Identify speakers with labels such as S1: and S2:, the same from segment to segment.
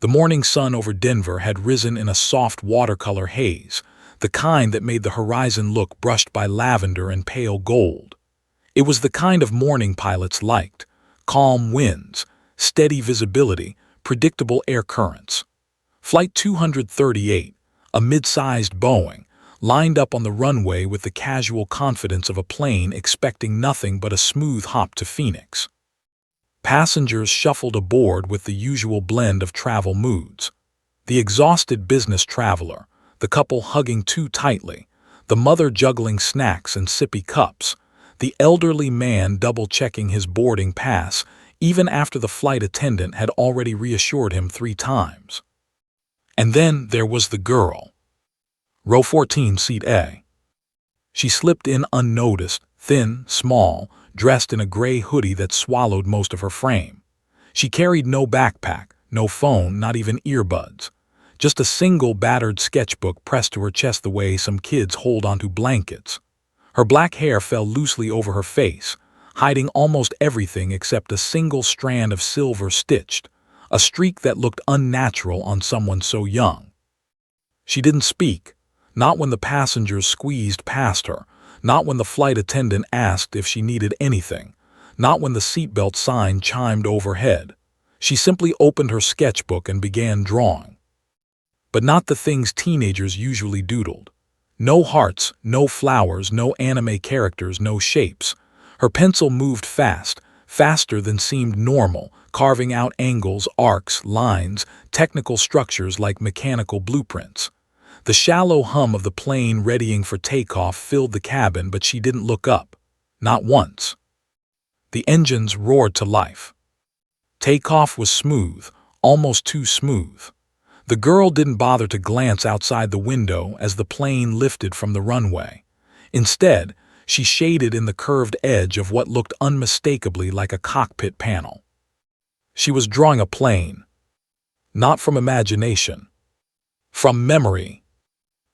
S1: The morning sun over Denver had risen in a soft watercolor haze, the kind that made the horizon look brushed by lavender and pale gold. It was the kind of morning pilots liked: calm winds, steady visibility, predictable air currents. Flight 238, a mid-sized Boeing, lined up on the runway with the casual confidence of a plane expecting nothing but a smooth hop to Phoenix. Passengers shuffled aboard with the usual blend of travel moods. The exhausted business traveler, the couple hugging too tightly, the mother juggling snacks and sippy cups, the elderly man double-checking his boarding pass even after the flight attendant had already reassured him 3 times. And then there was the girl. Row 14, Seat A. She slipped in unnoticed, thin, small, dressed in a gray hoodie that swallowed most of her frame. She carried no backpack, no phone, not even earbuds. Just a single battered sketchbook pressed to her chest the way some kids hold onto blankets. Her black hair fell loosely over her face, hiding almost everything except a single strand of silver stitched, a streak that looked unnatural on someone so young. She didn't speak, not when the passengers squeezed past her, not when the flight attendant asked if she needed anything, not when the seatbelt sign chimed overhead. She simply opened her sketchbook and began drawing. But not the things teenagers usually doodled. No hearts, no flowers, no anime characters, no shapes. Her pencil moved fast, faster than seemed normal, carving out angles, arcs, lines, technical structures like mechanical blueprints. The shallow hum of the plane readying for takeoff filled the cabin, but she didn't look up. Not once. The engines roared to life. Takeoff was smooth, almost too smooth. The girl didn't bother to glance outside the window as the plane lifted from the runway. Instead, she shaded in the curved edge of what looked unmistakably like a cockpit panel. She was drawing a plane. Not from imagination. From memory.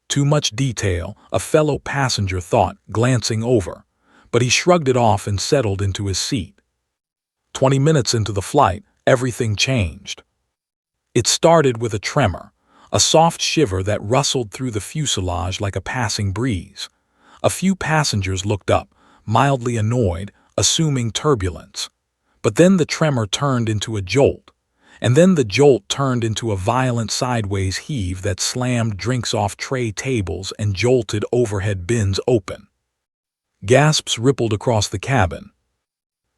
S1: Too much detail, a fellow passenger thought, glancing over, but he shrugged it off and settled into his seat. 20 minutes into the flight, everything changed. It started with a tremor, a soft shiver that rustled through the fuselage like a passing breeze. A few passengers looked up, mildly annoyed, assuming turbulence. But then the tremor turned into a jolt. And then the jolt turned into a violent sideways heave that slammed drinks off tray tables and jolted overhead bins open. Gasps rippled across the cabin.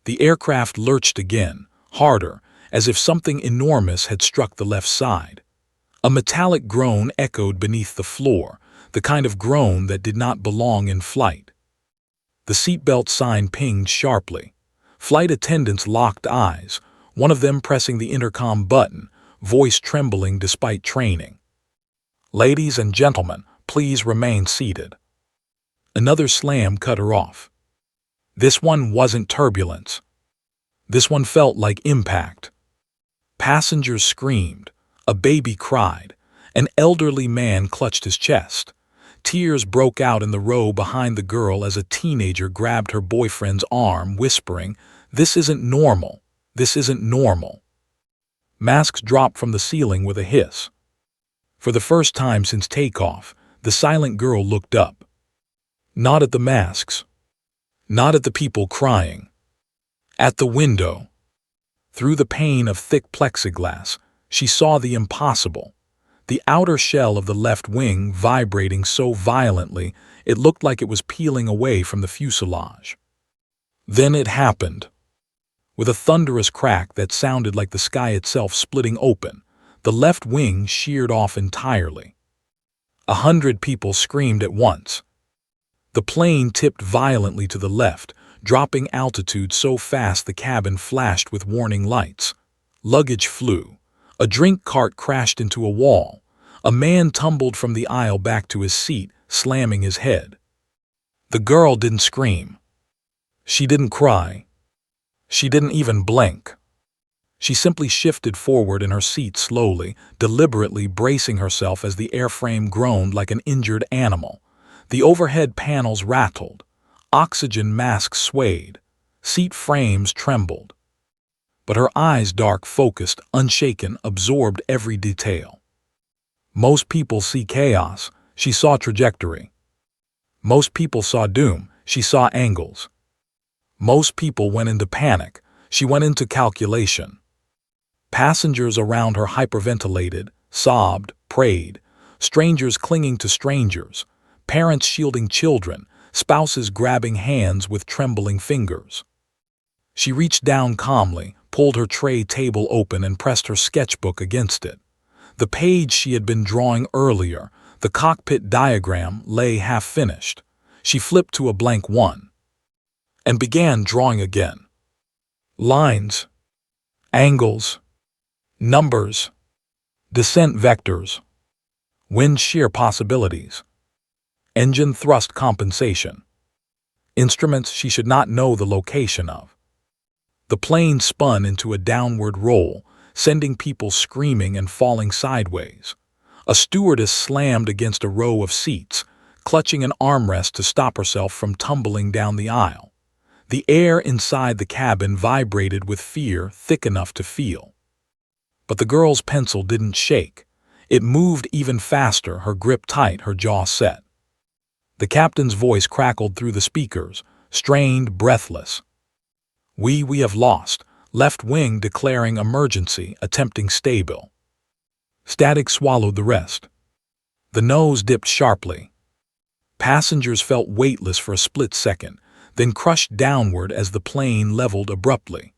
S1: The aircraft lurched again, harder, as if something enormous had struck the left side. A metallic groan echoed beneath the floor, the kind of groan that did not belong in flight. The seatbelt sign pinged sharply. Flight attendants locked eyes, one of them pressing the intercom button, voice trembling despite training. "Ladies and gentlemen, please remain seated." Another slam cut her off. This one wasn't turbulence. This one felt like impact. Passengers screamed. A baby cried. An elderly man clutched his chest. Tears broke out in the row behind the girl as a teenager grabbed her boyfriend's arm, whispering, "This isn't normal. This isn't normal." Masks dropped from the ceiling with a hiss. For the first time since takeoff, the silent girl looked up. Not at the masks. Not at the people crying. At the window. Through the pane of thick plexiglass, she saw the impossible. The outer shell of the left wing vibrating so violently it looked like it was peeling away from the fuselage. Then it happened. With a thunderous crack that sounded like the sky itself splitting open, the left wing sheared off entirely. 100 people screamed at once. The plane tipped violently to the left, dropping altitude so fast the cabin flashed with warning lights. Luggage flew. A drink cart crashed into a wall. A man tumbled from the aisle back to his seat, slamming his head. The girl didn't scream. She didn't cry. She didn't even blink. She simply shifted forward in her seat slowly, deliberately bracing herself as the airframe groaned like an injured animal. The overhead panels rattled. Oxygen masks swayed. Seat frames trembled. but her eyes, dark, focused, unshaken, absorbed every detail. Most people see chaos. She saw trajectory. Most people saw doom. She saw angles. Most people went into panic. She went into calculation. Passengers around her hyperventilated, sobbed, prayed, strangers clinging to strangers, parents shielding children, spouses grabbing hands with trembling fingers. She reached down calmly, pulled her tray table open and pressed her sketchbook against it. The page she had been drawing earlier, the cockpit diagram, lay half-finished. She flipped to a blank one and began drawing again. Lines, angles, numbers, descent vectors, wind shear possibilities, engine thrust compensation, instruments she should not know the location of. The plane spun into a downward roll, sending people screaming and falling sideways. A stewardess slammed against a row of seats, clutching an armrest to stop herself from tumbling down the aisle. The air inside the cabin vibrated with fear thick enough to feel. But the girl's pencil didn't shake. It moved even faster, her grip tight, her jaw set. The captain's voice crackled through the speakers, strained, breathless. We have lost. Left wing declaring emergency, attempting stable." Static swallowed the rest. The nose dipped sharply. Passengers felt weightless for a split second, then crushed downward as the plane leveled abruptly.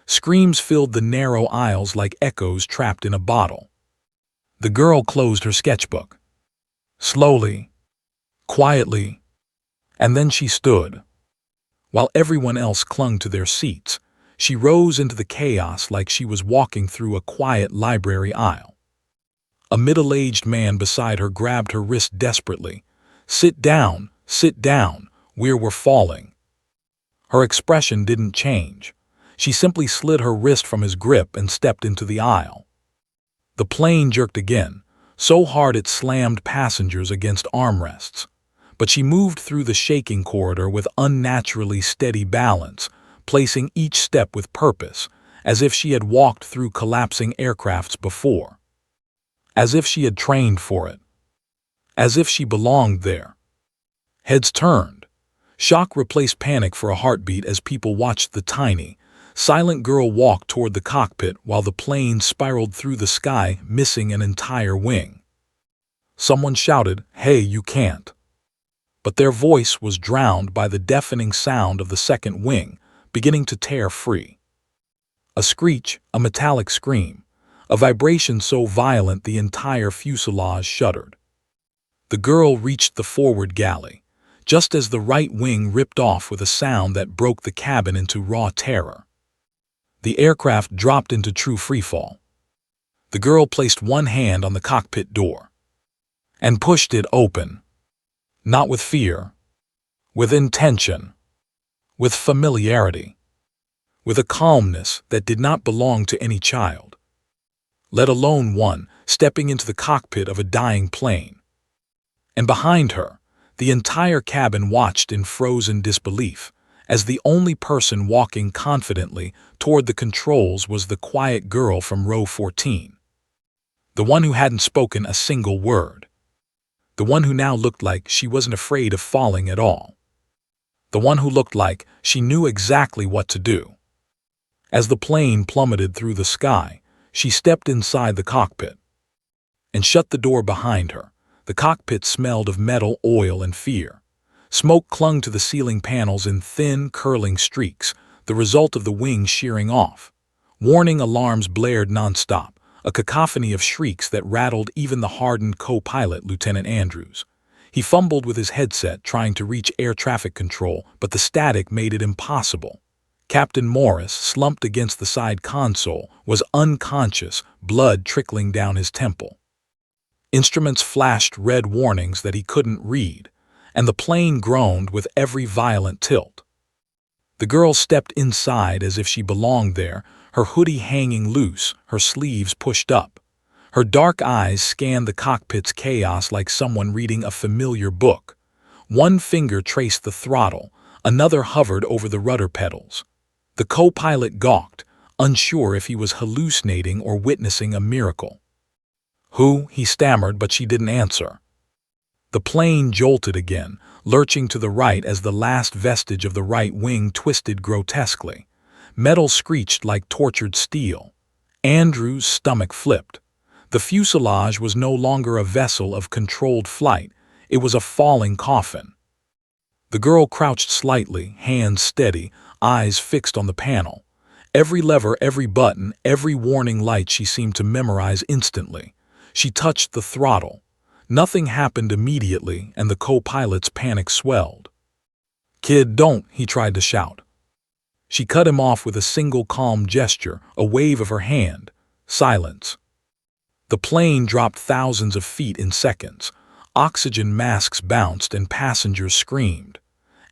S1: Screams filled the narrow aisles like echoes trapped in a bottle. The girl closed her sketchbook. Slowly, quietly, and then she stood. While everyone else clung to their seats, she rose into the chaos like she was walking through a quiet library aisle. A middle-aged man beside her grabbed her wrist desperately. Sit down, we're falling." Her expression didn't change. She simply slid her wrist from his grip and stepped into the aisle. The plane jerked again, so hard it slammed passengers against armrests. But she moved through the shaking corridor with unnaturally steady balance, placing each step with purpose, as if she had walked through collapsing aircrafts before. As if she had trained for it. As if she belonged there. Heads turned. Shock replaced panic for a heartbeat as people watched the tiny, silent girl walk toward the cockpit while the plane spiraled through the sky, missing an entire wing. Someone shouted, "Hey, you can't." But their voice was drowned by the deafening sound of the second wing, beginning to tear free. A screech, a metallic scream, a vibration so violent the entire fuselage shuddered. The girl reached the forward galley, just as the right wing ripped off with a sound that broke the cabin into raw terror. The aircraft dropped into true freefall. The girl placed one hand on the cockpit door and pushed it open. Not with fear, with intention, with familiarity, with a calmness that did not belong to any child, let alone one stepping into the cockpit of a dying plane. And behind her, the entire cabin watched in frozen disbelief, as the only person walking confidently toward the controls was the quiet girl from row 14. The one who hadn't spoken a single word. The one who now looked like she wasn't afraid of falling at all. The one who looked like she knew exactly what to do. As the plane plummeted through the sky, she stepped inside the cockpit and shut the door behind her. The cockpit smelled of metal, oil, and fear. Smoke clung to the ceiling panels in thin, curling streaks, the result of the wings shearing off. Warning alarms blared nonstop, a cacophony of shrieks that rattled even the hardened co-pilot, Lieutenant Andrews. He fumbled with his headset, trying to reach air traffic control, but the static made it impossible. Captain Morris, slumped against the side console, was unconscious, blood trickling down his temple. Instruments flashed red warnings that he couldn't read, and the plane groaned with every violent tilt. The girl stepped inside as if she belonged there, her hoodie hanging loose, her sleeves pushed up. Her dark eyes scanned the cockpit's chaos like someone reading a familiar book. One finger traced the throttle, another hovered over the rudder pedals. The co-pilot gawked, unsure if he was hallucinating or witnessing a miracle. "Who?" he stammered, but she didn't answer. The plane jolted again, lurching to the right as the last vestige of the right wing twisted grotesquely. Metal screeched like tortured steel. Andrew's stomach flipped. The fuselage was no longer a vessel of controlled flight, it was a falling coffin. The girl crouched slightly, hands steady, eyes fixed on the panel. Every lever, every button, every warning light she seemed to memorize instantly. She touched the throttle. Nothing happened immediately, and the co-pilot's panic swelled. "Kid, don't," he tried to shout. She cut him off with a single calm gesture, a wave of her hand. Silence. The plane dropped thousands of feet in seconds. Oxygen masks bounced and passengers screamed.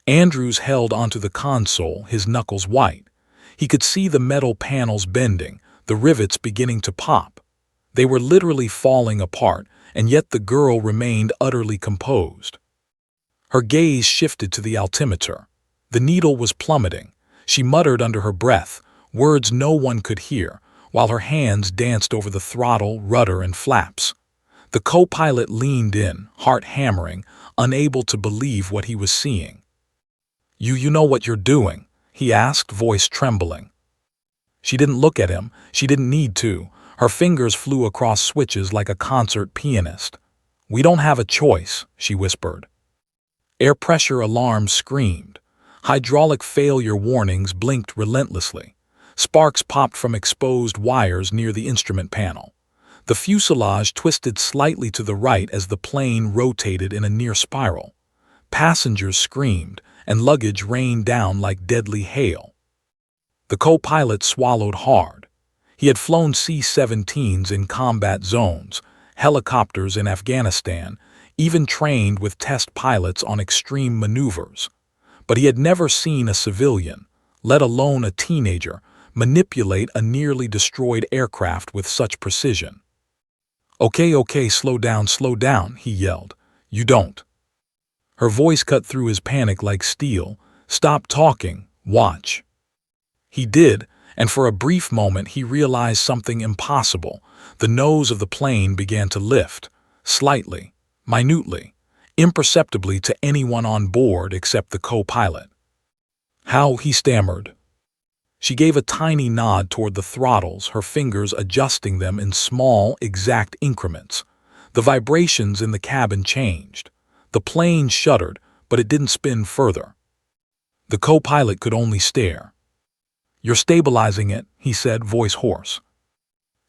S1: Andrews held onto the console, his knuckles white. He could see the metal panels bending, the rivets beginning to pop. They were literally falling apart, and yet the girl remained utterly composed. Her gaze shifted to the altimeter. The needle was plummeting. She muttered under her breath, words no one could hear, while her hands danced over the throttle, rudder, and flaps. The co-pilot leaned in, heart hammering, unable to believe what he was seeing. You know what you're doing?" he asked, voice trembling. She didn't look at him. She didn't need to. Her fingers flew across switches like a concert pianist. "We don't have a choice," she whispered. Air pressure alarms screamed. Hydraulic failure warnings blinked relentlessly. Sparks popped from exposed wires near the instrument panel. The fuselage twisted slightly to the right as the plane rotated in a near spiral. Passengers screamed, and luggage rained down like deadly hail. The co-pilot swallowed hard. He had flown C-17s in combat zones, helicopters in Afghanistan, even trained with test pilots on extreme maneuvers. But he had never seen a civilian, let alone a teenager, manipulate a nearly destroyed aircraft with such precision. Okay, slow down, he yelled. "You don't." Her voice cut through his panic like steel. "Stop talking, watch." He did, and for a brief moment he realized something impossible. The nose of the plane began to lift, slightly, minutely, imperceptibly to anyone on board except the co-pilot. "How?" he stammered. She gave a tiny nod toward the throttles, her fingers adjusting them in small, exact increments. The vibrations in the cabin changed. The plane shuddered, but it didn't spin further. The co-pilot could only stare. "You're stabilizing it," he said, voice hoarse.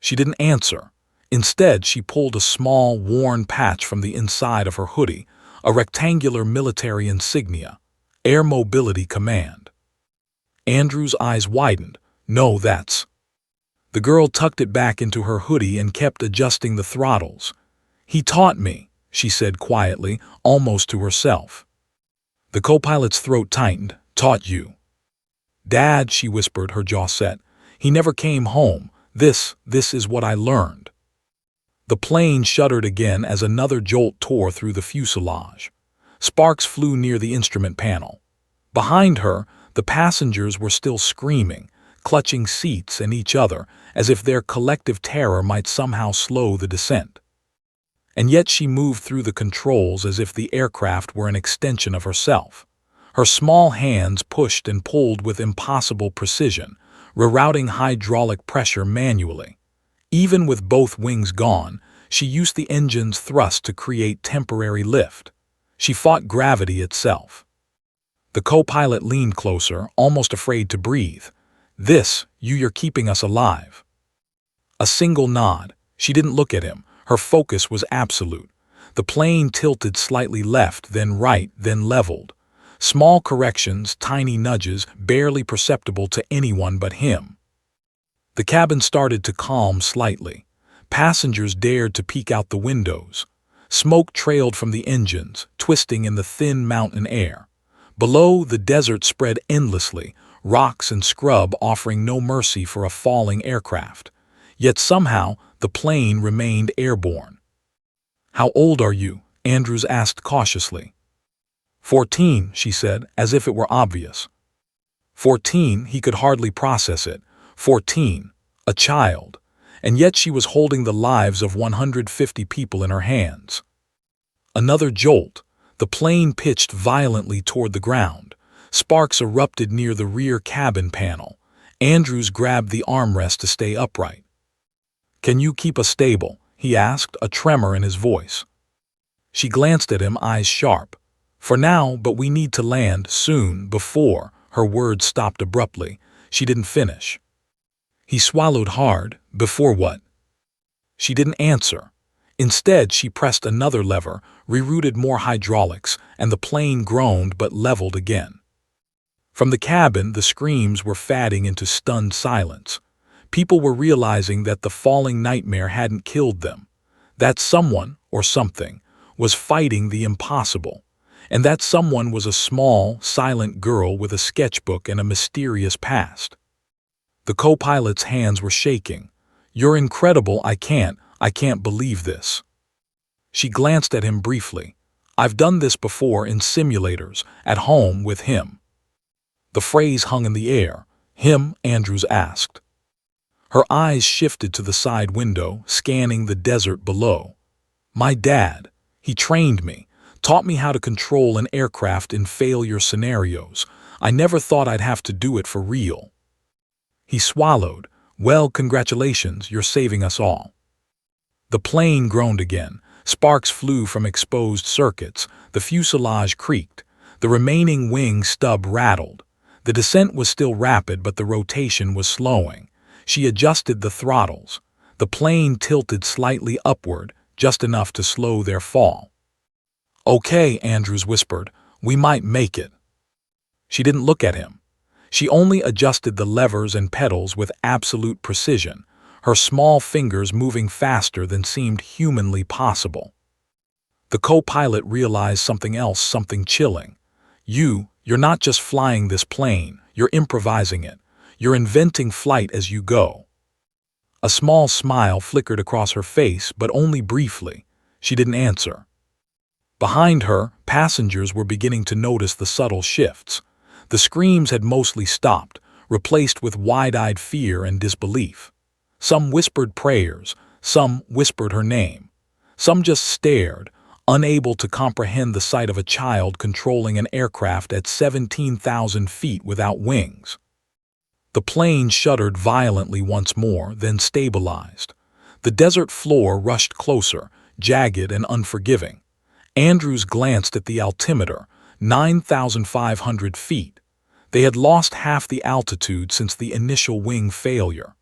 S1: She didn't answer. Instead, she pulled a small, worn patch from the inside of her hoodie, a rectangular military insignia, Air Mobility Command. Andrew's eyes widened. "No, that's..." The girl tucked it back into her hoodie and kept adjusting the throttles. "He taught me," she said quietly, almost to herself. The co-pilot's throat tightened. "Taught you?" "Dad," she whispered, her jaw set. "He never came home. This is what I learned." The plane shuddered again as another jolt tore through the fuselage. Sparks flew near the instrument panel. Behind her, the passengers were still screaming, clutching seats and each other, as if their collective terror might somehow slow the descent. And yet she moved through the controls as if the aircraft were an extension of herself. Her small hands pushed and pulled with impossible precision, rerouting hydraulic pressure manually. Even with both wings gone, she used the engine's thrust to create temporary lift. She fought gravity itself. The co-pilot leaned closer, almost afraid to breathe. You're keeping us alive." A single nod. She didn't look at him. Her focus was absolute. The plane tilted slightly left, then right, then leveled. Small corrections, tiny nudges, barely perceptible to anyone but him. The cabin started to calm slightly. Passengers dared to peek out the windows. Smoke trailed from the engines, twisting in the thin mountain air. Below, the desert spread endlessly, rocks and scrub offering no mercy for a falling aircraft. Yet somehow, the plane remained airborne. "How old are you?" Andrews asked cautiously. 14, she said, as if it were obvious. 14, he could hardly process it. 14, a child, and yet she was holding the lives of 150 people in her hands. Another jolt. The plane pitched violently toward the ground. Sparks erupted near the rear cabin panel. Andrews grabbed the armrest to stay upright. "Can you keep us stable?" he asked, a tremor in his voice. She glanced at him, eyes sharp. "For now, but we need to land soon before—" Her words stopped abruptly. She didn't finish. He swallowed hard. "Before what?" She didn't answer. Instead, she pressed another lever, rerouted more hydraulics, and the plane groaned but leveled again. From the cabin, the screams were fading into stunned silence. People were realizing that the falling nightmare hadn't killed them, that someone, or something, was fighting the impossible, and that someone was a small, silent girl with a sketchbook and a mysterious past. The co-pilot's hands were shaking. "You're incredible, I can't believe this." She glanced at him briefly. "I've done this before in simulators, at home with him." The phrase hung in the air. "Him?" Andrews asked. Her eyes shifted to the side window, scanning the desert below. "My dad. He trained me, taught me how to control an aircraft in failure scenarios. I never thought I'd have to do it for real." He swallowed. "Well, congratulations, you're saving us all." The plane groaned again. Sparks flew from exposed circuits. The fuselage creaked. The remaining wing stub rattled. The descent was still rapid, but the rotation was slowing. She adjusted the throttles. The plane tilted slightly upward, just enough to slow their fall. "Okay," Andrews whispered. "We might make it." She didn't look at him. She only adjusted the levers and pedals with absolute precision, her small fingers moving faster than seemed humanly possible. The co-pilot realized something else, something chilling. You're not just flying this plane, you're improvising it. You're inventing flight as you go." A small smile flickered across her face, but only briefly. She didn't answer. Behind her, passengers were beginning to notice the subtle shifts. The screams had mostly stopped, replaced with wide-eyed fear and disbelief. Some whispered prayers, some whispered her name. Some just stared, unable to comprehend the sight of a child controlling an aircraft at 17,000 feet without wings. The plane shuddered violently once more, then stabilized. The desert floor rushed closer, jagged and unforgiving. Andrews glanced at the altimeter, 9,500 feet. They had lost half the altitude since the initial wing failure.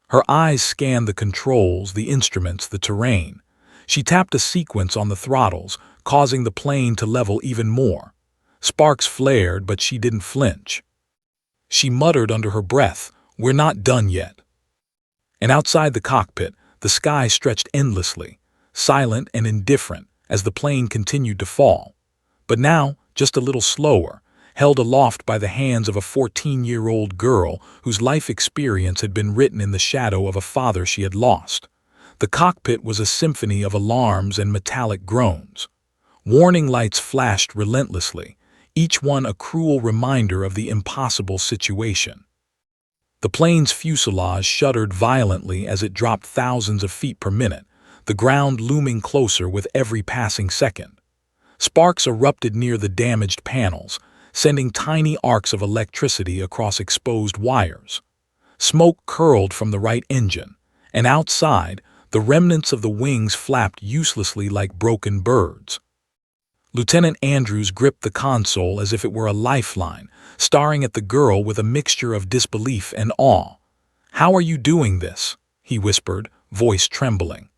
S1: Her eyes scanned the controls, the instruments, the terrain. She tapped a sequence on the throttles, causing the plane to level even more. Sparks flared, but she didn't flinch. She muttered under her breath, "We're not done yet." And outside the cockpit, the sky stretched endlessly, silent and indifferent, as the plane continued to fall. But now, just a little slower, held aloft by the hands of a 14-year-old girl whose life experience had been written in the shadow of a father she had lost. The cockpit was a symphony of alarms and metallic groans. Warning lights flashed relentlessly, each one a cruel reminder of the impossible situation. The plane's fuselage shuddered violently as it dropped thousands of feet per minute, the ground looming closer with every passing second. Sparks erupted near the damaged panels, sending tiny arcs of electricity across exposed wires. Smoke curled from the right engine, and outside, the remnants of the wings flapped uselessly like broken birds. Lieutenant Andrews gripped the console as if it were a lifeline, staring at the girl with a mixture of disbelief and awe. "How are you doing this?" he whispered, voice trembling.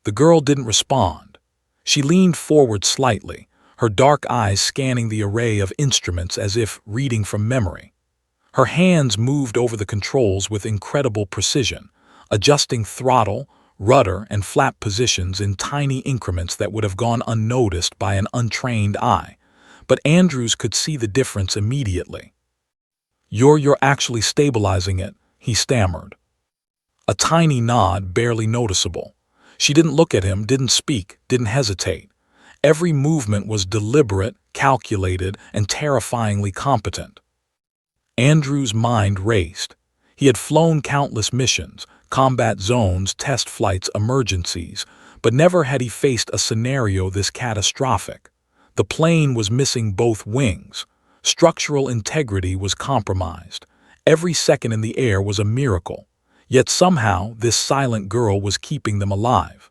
S1: The girl didn't respond. She leaned forward slightly, her dark eyes scanning the array of instruments as if reading from memory. Her hands moved over the controls with incredible precision, adjusting throttle, rudder, and flap positions in tiny increments that would have gone unnoticed by an untrained eye. But Andrews could see the difference immediately. You're actually stabilizing it," he stammered. A tiny nod, barely noticeable. She didn't look at him, didn't speak, didn't hesitate. Every movement was deliberate, calculated, and terrifyingly competent. Andrews' mind raced. He had flown countless missions, combat zones, test flights, emergencies, but never had he faced a scenario this catastrophic. The plane was missing both wings. Structural integrity was compromised. Every second in the air was a miracle. Yet somehow this silent girl was keeping them alive.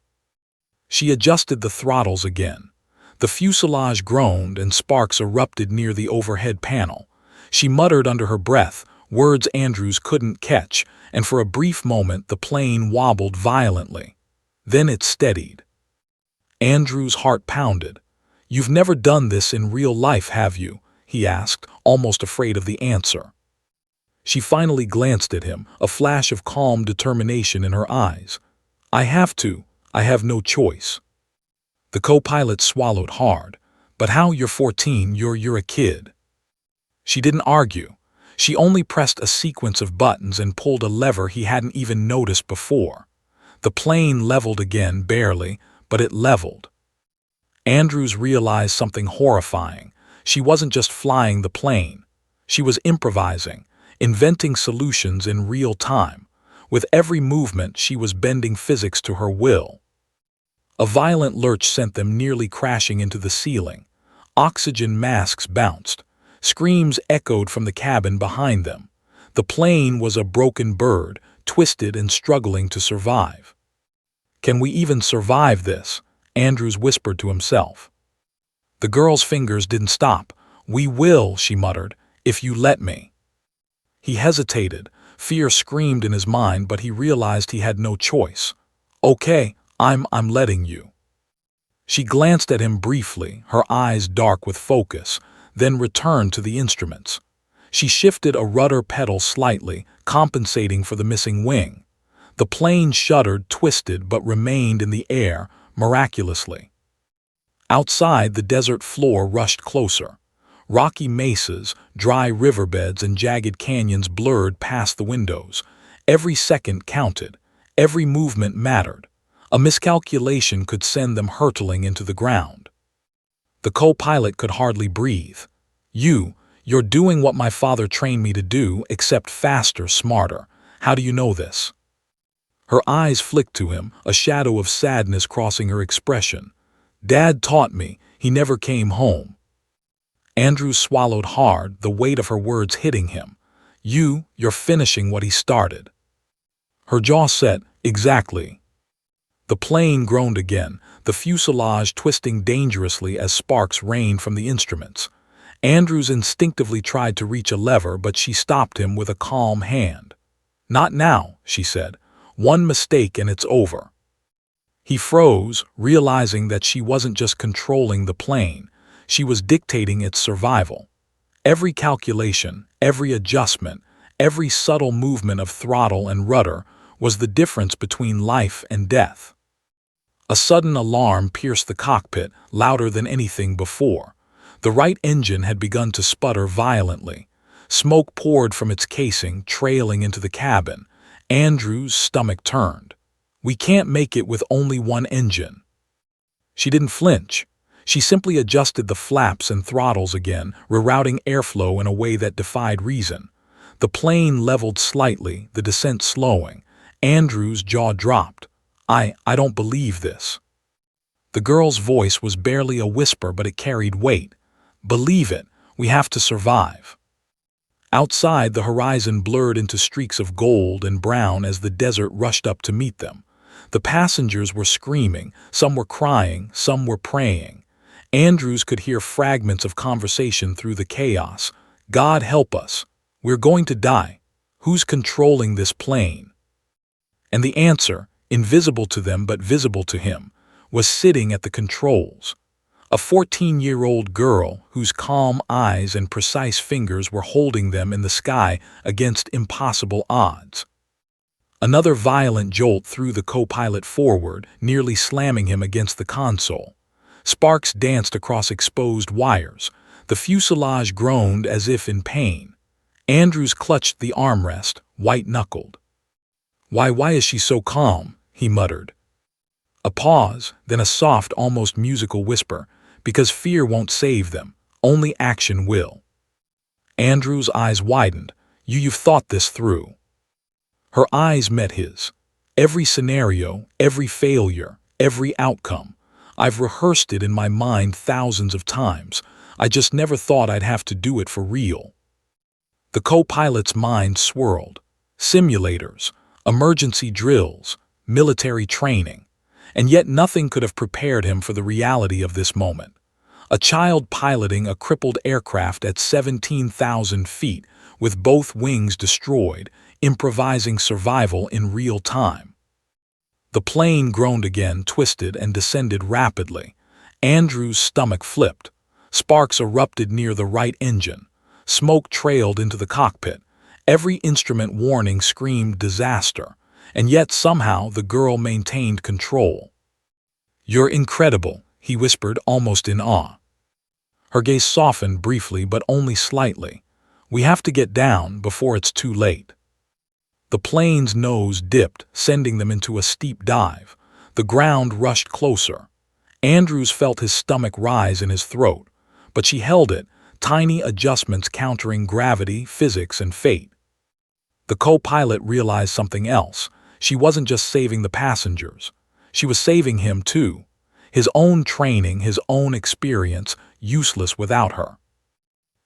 S1: She adjusted the throttles again. The fuselage groaned and sparks erupted near the overhead panel. She muttered under her breath, words Andrews couldn't catch, and for a brief moment the plane wobbled violently. Then it steadied. Andrews' heart pounded. "You've never done this in real life, have you?" he asked, almost afraid of the answer. She finally glanced at him, a flash of calm determination in her eyes. "I have to. I have no choice." The co-pilot swallowed hard. "But how? You're 14, you're a kid." She didn't argue. She only pressed a sequence of buttons and pulled a lever he hadn't even noticed before. The plane leveled again, barely, but it leveled. Andrews realized something horrifying. She wasn't just flying the plane. She was improvising, inventing solutions in real time. With every movement, she was bending physics to her will. A violent lurch sent them nearly crashing into the ceiling. Oxygen masks bounced. Screams echoed from the cabin behind them. The plane was a broken bird, twisted and struggling to survive. "Can we even survive this?" Andrews whispered to himself. The girl's fingers didn't stop. "We will," she muttered, "if you let me." He hesitated. Fear screamed in his mind, but he realized he had no choice. "Okay, I'm letting you." She glanced at him briefly, her eyes dark with focus, then returned to the instruments. She shifted a rudder pedal slightly, compensating for the missing wing. The plane shuddered, twisted, but remained in the air, miraculously. Outside, the desert floor rushed closer. Rocky mesas, dry riverbeds, and jagged canyons blurred past the windows. Every second counted. Every movement mattered. A miscalculation could send them hurtling into the ground. The co-pilot could hardly breathe. You're doing what my father trained me to do, except faster, smarter. How do you know this?" Her eyes flicked to him, a shadow of sadness crossing her expression. "Dad taught me. He never came home." Andrews swallowed hard, the weight of her words hitting him. You're finishing what he started." Her jaw set. "Exactly." The plane groaned again, the fuselage twisting dangerously as sparks rained from the instruments. Andrews instinctively tried to reach a lever, but she stopped him with a calm hand. "Not now," she said. "One mistake and it's over." He froze, realizing that she wasn't just controlling the plane, she was dictating its survival. Every calculation, every adjustment, every subtle movement of throttle and rudder was the difference between life and death. A sudden alarm pierced the cockpit, louder than anything before. The right engine had begun to sputter violently. Smoke poured from its casing, trailing into the cabin. Andrews' stomach turned. "We can't make it with only one engine." She didn't flinch. She simply adjusted the flaps and throttles again, rerouting airflow in a way that defied reason. The plane leveled slightly, the descent slowing. Andrews' jaw dropped. I don't believe this." The girl's voice was barely a whisper, but it carried weight. "Believe it. We have to survive." Outside, the horizon blurred into streaks of gold and brown as the desert rushed up to meet them. The passengers were screaming, some were crying, some were praying. Andrews could hear fragments of conversation through the chaos. "God help us. We're going to die. Who's controlling this plane?" And the answer, invisible to them but visible to him, was sitting at the controls. A 14-year-old girl whose calm eyes and precise fingers were holding them in the sky against impossible odds. Another violent jolt threw the co-pilot forward, nearly slamming him against the console. Sparks danced across exposed wires. The fuselage groaned as if in pain. Andrews clutched the armrest, white-knuckled. Why is she so calm?" he muttered. A pause, then a soft, almost musical whisper. "Because fear won't save them. Only action will." Andrews' eyes widened. You've thought this through." Her eyes met his. Every scenario, every failure, every outcome. I've rehearsed it in my mind thousands of times. I just never thought I'd have to do it for real. The co-pilot's mind swirled. Simulators, emergency drills, military training. And yet nothing could have prepared him for the reality of this moment. A child piloting a crippled aircraft at 17,000 feet, with both wings destroyed, improvising survival in real time. The plane groaned again, twisted, and descended rapidly. Andrew's stomach flipped. Sparks erupted near the right engine. Smoke trailed into the cockpit. Every instrument warning screamed disaster, and yet somehow the girl maintained control. "You're incredible," he whispered, almost in awe. Her gaze softened briefly, but only slightly. "We have to get down before it's too late." The plane's nose dipped, sending them into a steep dive. The ground rushed closer. Andrews felt his stomach rise in his throat, but she held it, tiny adjustments countering gravity, physics, and fate. The co-pilot realized something else. She wasn't just saving the passengers. She was saving him too. His own training, his own experience, useless without her.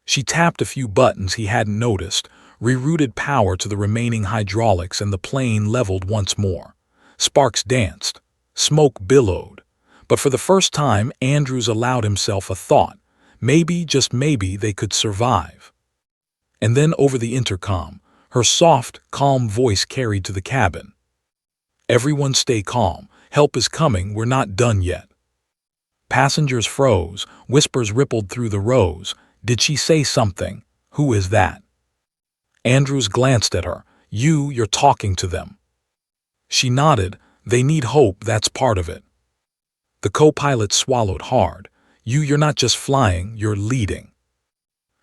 S1: She tapped a few buttons he hadn't noticed, rerouted power to the remaining hydraulics, and the plane leveled once more. Sparks danced. Smoke billowed. But for the first time, Andrews allowed himself a thought. Maybe, just maybe, they could survive. And then over the intercom, her soft, calm voice carried to the cabin. "Everyone stay calm. Help is coming. We're not done yet." Passengers froze. Whispers rippled through the rows. Did she say something? Who is that? Andrews glanced at her. You're talking to them. She nodded. They need hope, that's part of it. The co-pilot swallowed hard. You're not just flying, you're leading.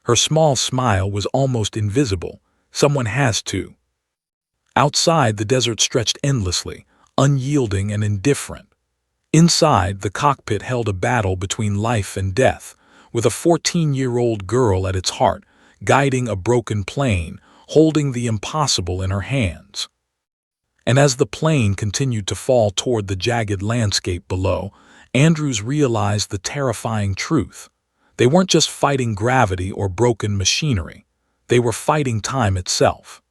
S1: Her small smile was almost invisible. Someone has to. Outside, the desert stretched endlessly, unyielding and indifferent. Inside, the cockpit held a battle between life and death, with a 14-year-old girl at its heart, guiding a broken plane, holding the impossible in her hands. And as the plane continued to fall toward the jagged landscape below, Andrews realized the terrifying truth. They weren't just fighting gravity or broken machinery. They were fighting time itself.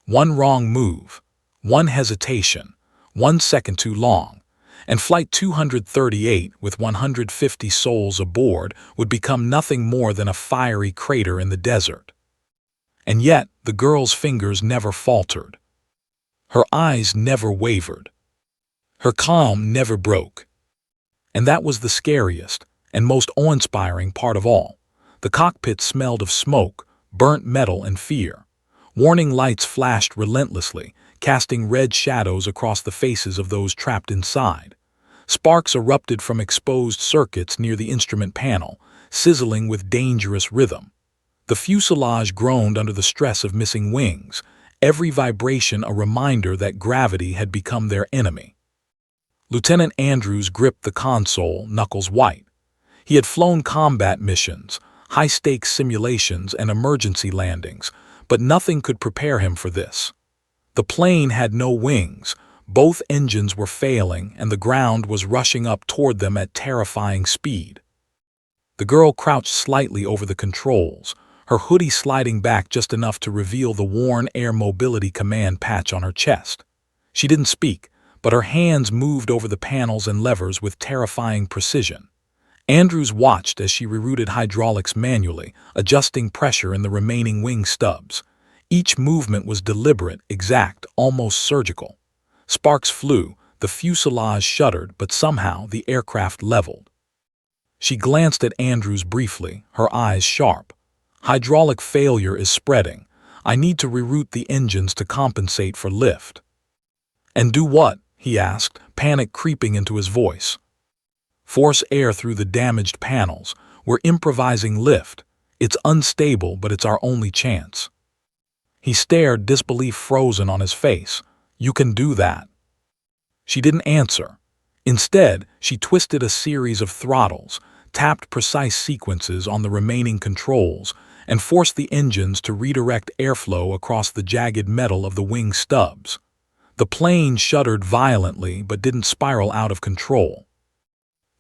S1: One wrong move, one hesitation, 1 second too long, and Flight 238, with 150 souls aboard, would become nothing more than a fiery crater in the desert. And yet, the girl's fingers never faltered. Her eyes never wavered. Her calm never broke. And that was the scariest and most awe-inspiring part of all. The cockpit smelled of smoke, burnt metal, and fear. Warning lights flashed relentlessly, casting red shadows across the faces of those trapped inside. Sparks erupted from exposed circuits near the instrument panel, sizzling with dangerous rhythm. The fuselage groaned under the stress of missing wings, every vibration a reminder that gravity had become their enemy. Lieutenant Andrews gripped the console, knuckles white. He had flown combat missions, high-stakes simulations, and emergency landings, but nothing could prepare him for this. The plane had no wings, both engines were failing, and the ground was rushing up toward them at terrifying speed. The girl crouched slightly over the controls, her hoodie sliding back just enough to reveal the worn Air Mobility Command patch on her chest. She didn't speak, but her hands moved over the panels and levers with terrifying precision. Andrews watched as she rerouted hydraulics manually, adjusting pressure in the remaining wing stubs. Each movement was deliberate, exact, almost surgical. Sparks flew, the fuselage shuddered, but somehow the aircraft leveled. She glanced at Andrews briefly, her eyes sharp. Hydraulic failure is spreading. I need to reroute the engines to compensate for lift. And do what? He asked, panic creeping into his voice. Force air through the damaged panels. We're improvising lift. It's unstable, but it's our only chance. He stared, disbelief frozen on his face. You can do that. She didn't answer. Instead, she twisted a series of throttles, tapped precise sequences on the remaining controls, and forced the engines to redirect airflow across the jagged metal of the wing stubs. The plane shuddered violently but didn't spiral out of control.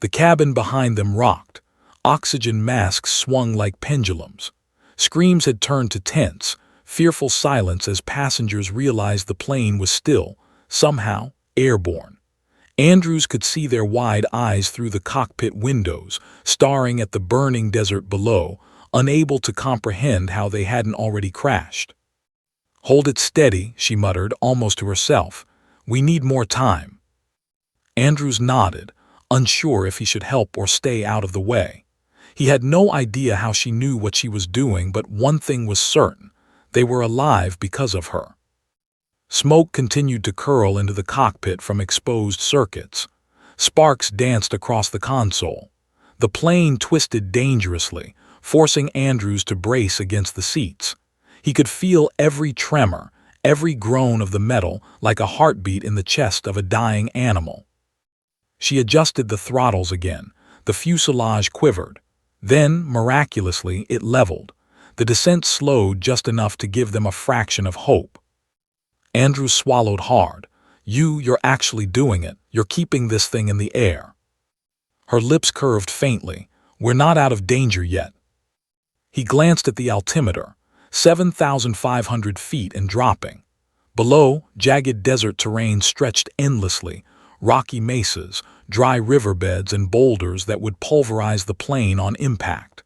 S1: The cabin behind them rocked. Oxygen masks swung like pendulums. Screams had turned to tense, fearful silence as passengers realized the plane was still, somehow, airborne. Andrews could see their wide eyes through the cockpit windows, staring at the burning desert below, unable to comprehend how they hadn't already crashed. "Hold it steady," she muttered, almost to herself. "We need more time." Andrews nodded, unsure if he should help or stay out of the way. He had no idea how she knew what she was doing, but one thing was certain: they were alive because of her. Smoke continued to curl into the cockpit from exposed circuits. Sparks danced across the console. The plane twisted dangerously, forcing Andrews to brace against the seats. He could feel every tremor, every groan of the metal like a heartbeat in the chest of a dying animal. She adjusted the throttles again. The fuselage quivered. Then, miraculously, it leveled. The descent slowed just enough to give them a fraction of hope. Andrews swallowed hard. You're actually doing it. You're keeping this thing in the air." Her lips curved faintly. "We're not out of danger yet." He glanced at the altimeter. 7,500 feet and dropping. Below, jagged desert terrain stretched endlessly, rocky mesas, dry riverbeds, and boulders that would pulverize the plane on impact.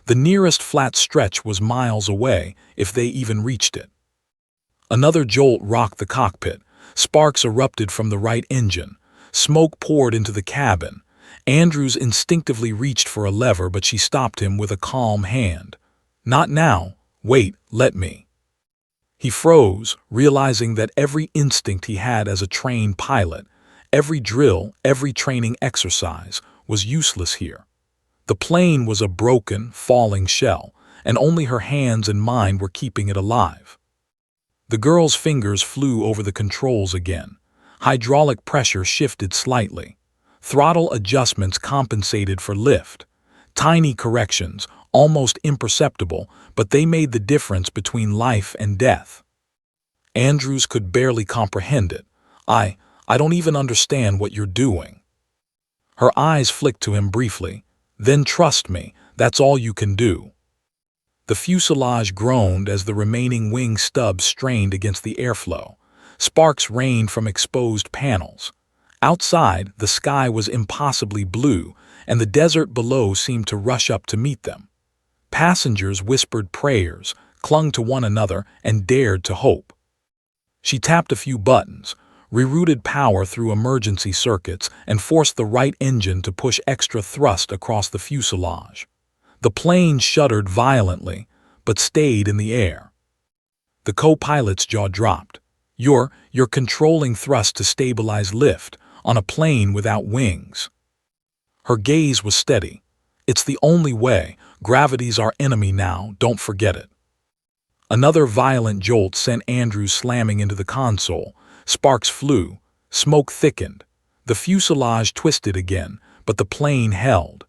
S1: The nearest flat stretch was miles away, if they even reached it. Another jolt rocked the cockpit. Sparks erupted from the right engine. Smoke poured into the cabin. Andrews instinctively reached for a lever, but she stopped him with a calm hand. "Not now. Wait, let me." He froze, realizing that every instinct he had as a trained pilot, every drill, every training exercise, was useless here. The plane was a broken, falling shell, and only her hands and mind were keeping it alive. The girl's fingers flew over the controls again. Hydraulic pressure shifted slightly. Throttle adjustments compensated for lift. Tiny corrections, almost imperceptible, but they made the difference between life and death. Andrews could barely comprehend it. I don't even understand what you're doing." Her eyes flicked to him briefly. "Then trust me, that's all you can do." The fuselage groaned as the remaining wing stubs strained against the airflow. Sparks rained from exposed panels. Outside, the sky was impossibly blue, and the desert below seemed to rush up to meet them. Passengers whispered prayers, clung to one another, and dared to hope. She tapped a few buttons, rerouted power through emergency circuits, and forced the right engine to push extra thrust across the fuselage. The plane shuddered violently, but stayed in the air. The co-pilot's jaw dropped. You're controlling thrust to stabilize lift on a plane without wings." Her gaze was steady. "It's the only way. Gravity's our enemy now, don't forget it." Another violent jolt sent Andrews slamming into the console. Sparks flew. Smoke thickened. The fuselage twisted again, but the plane held.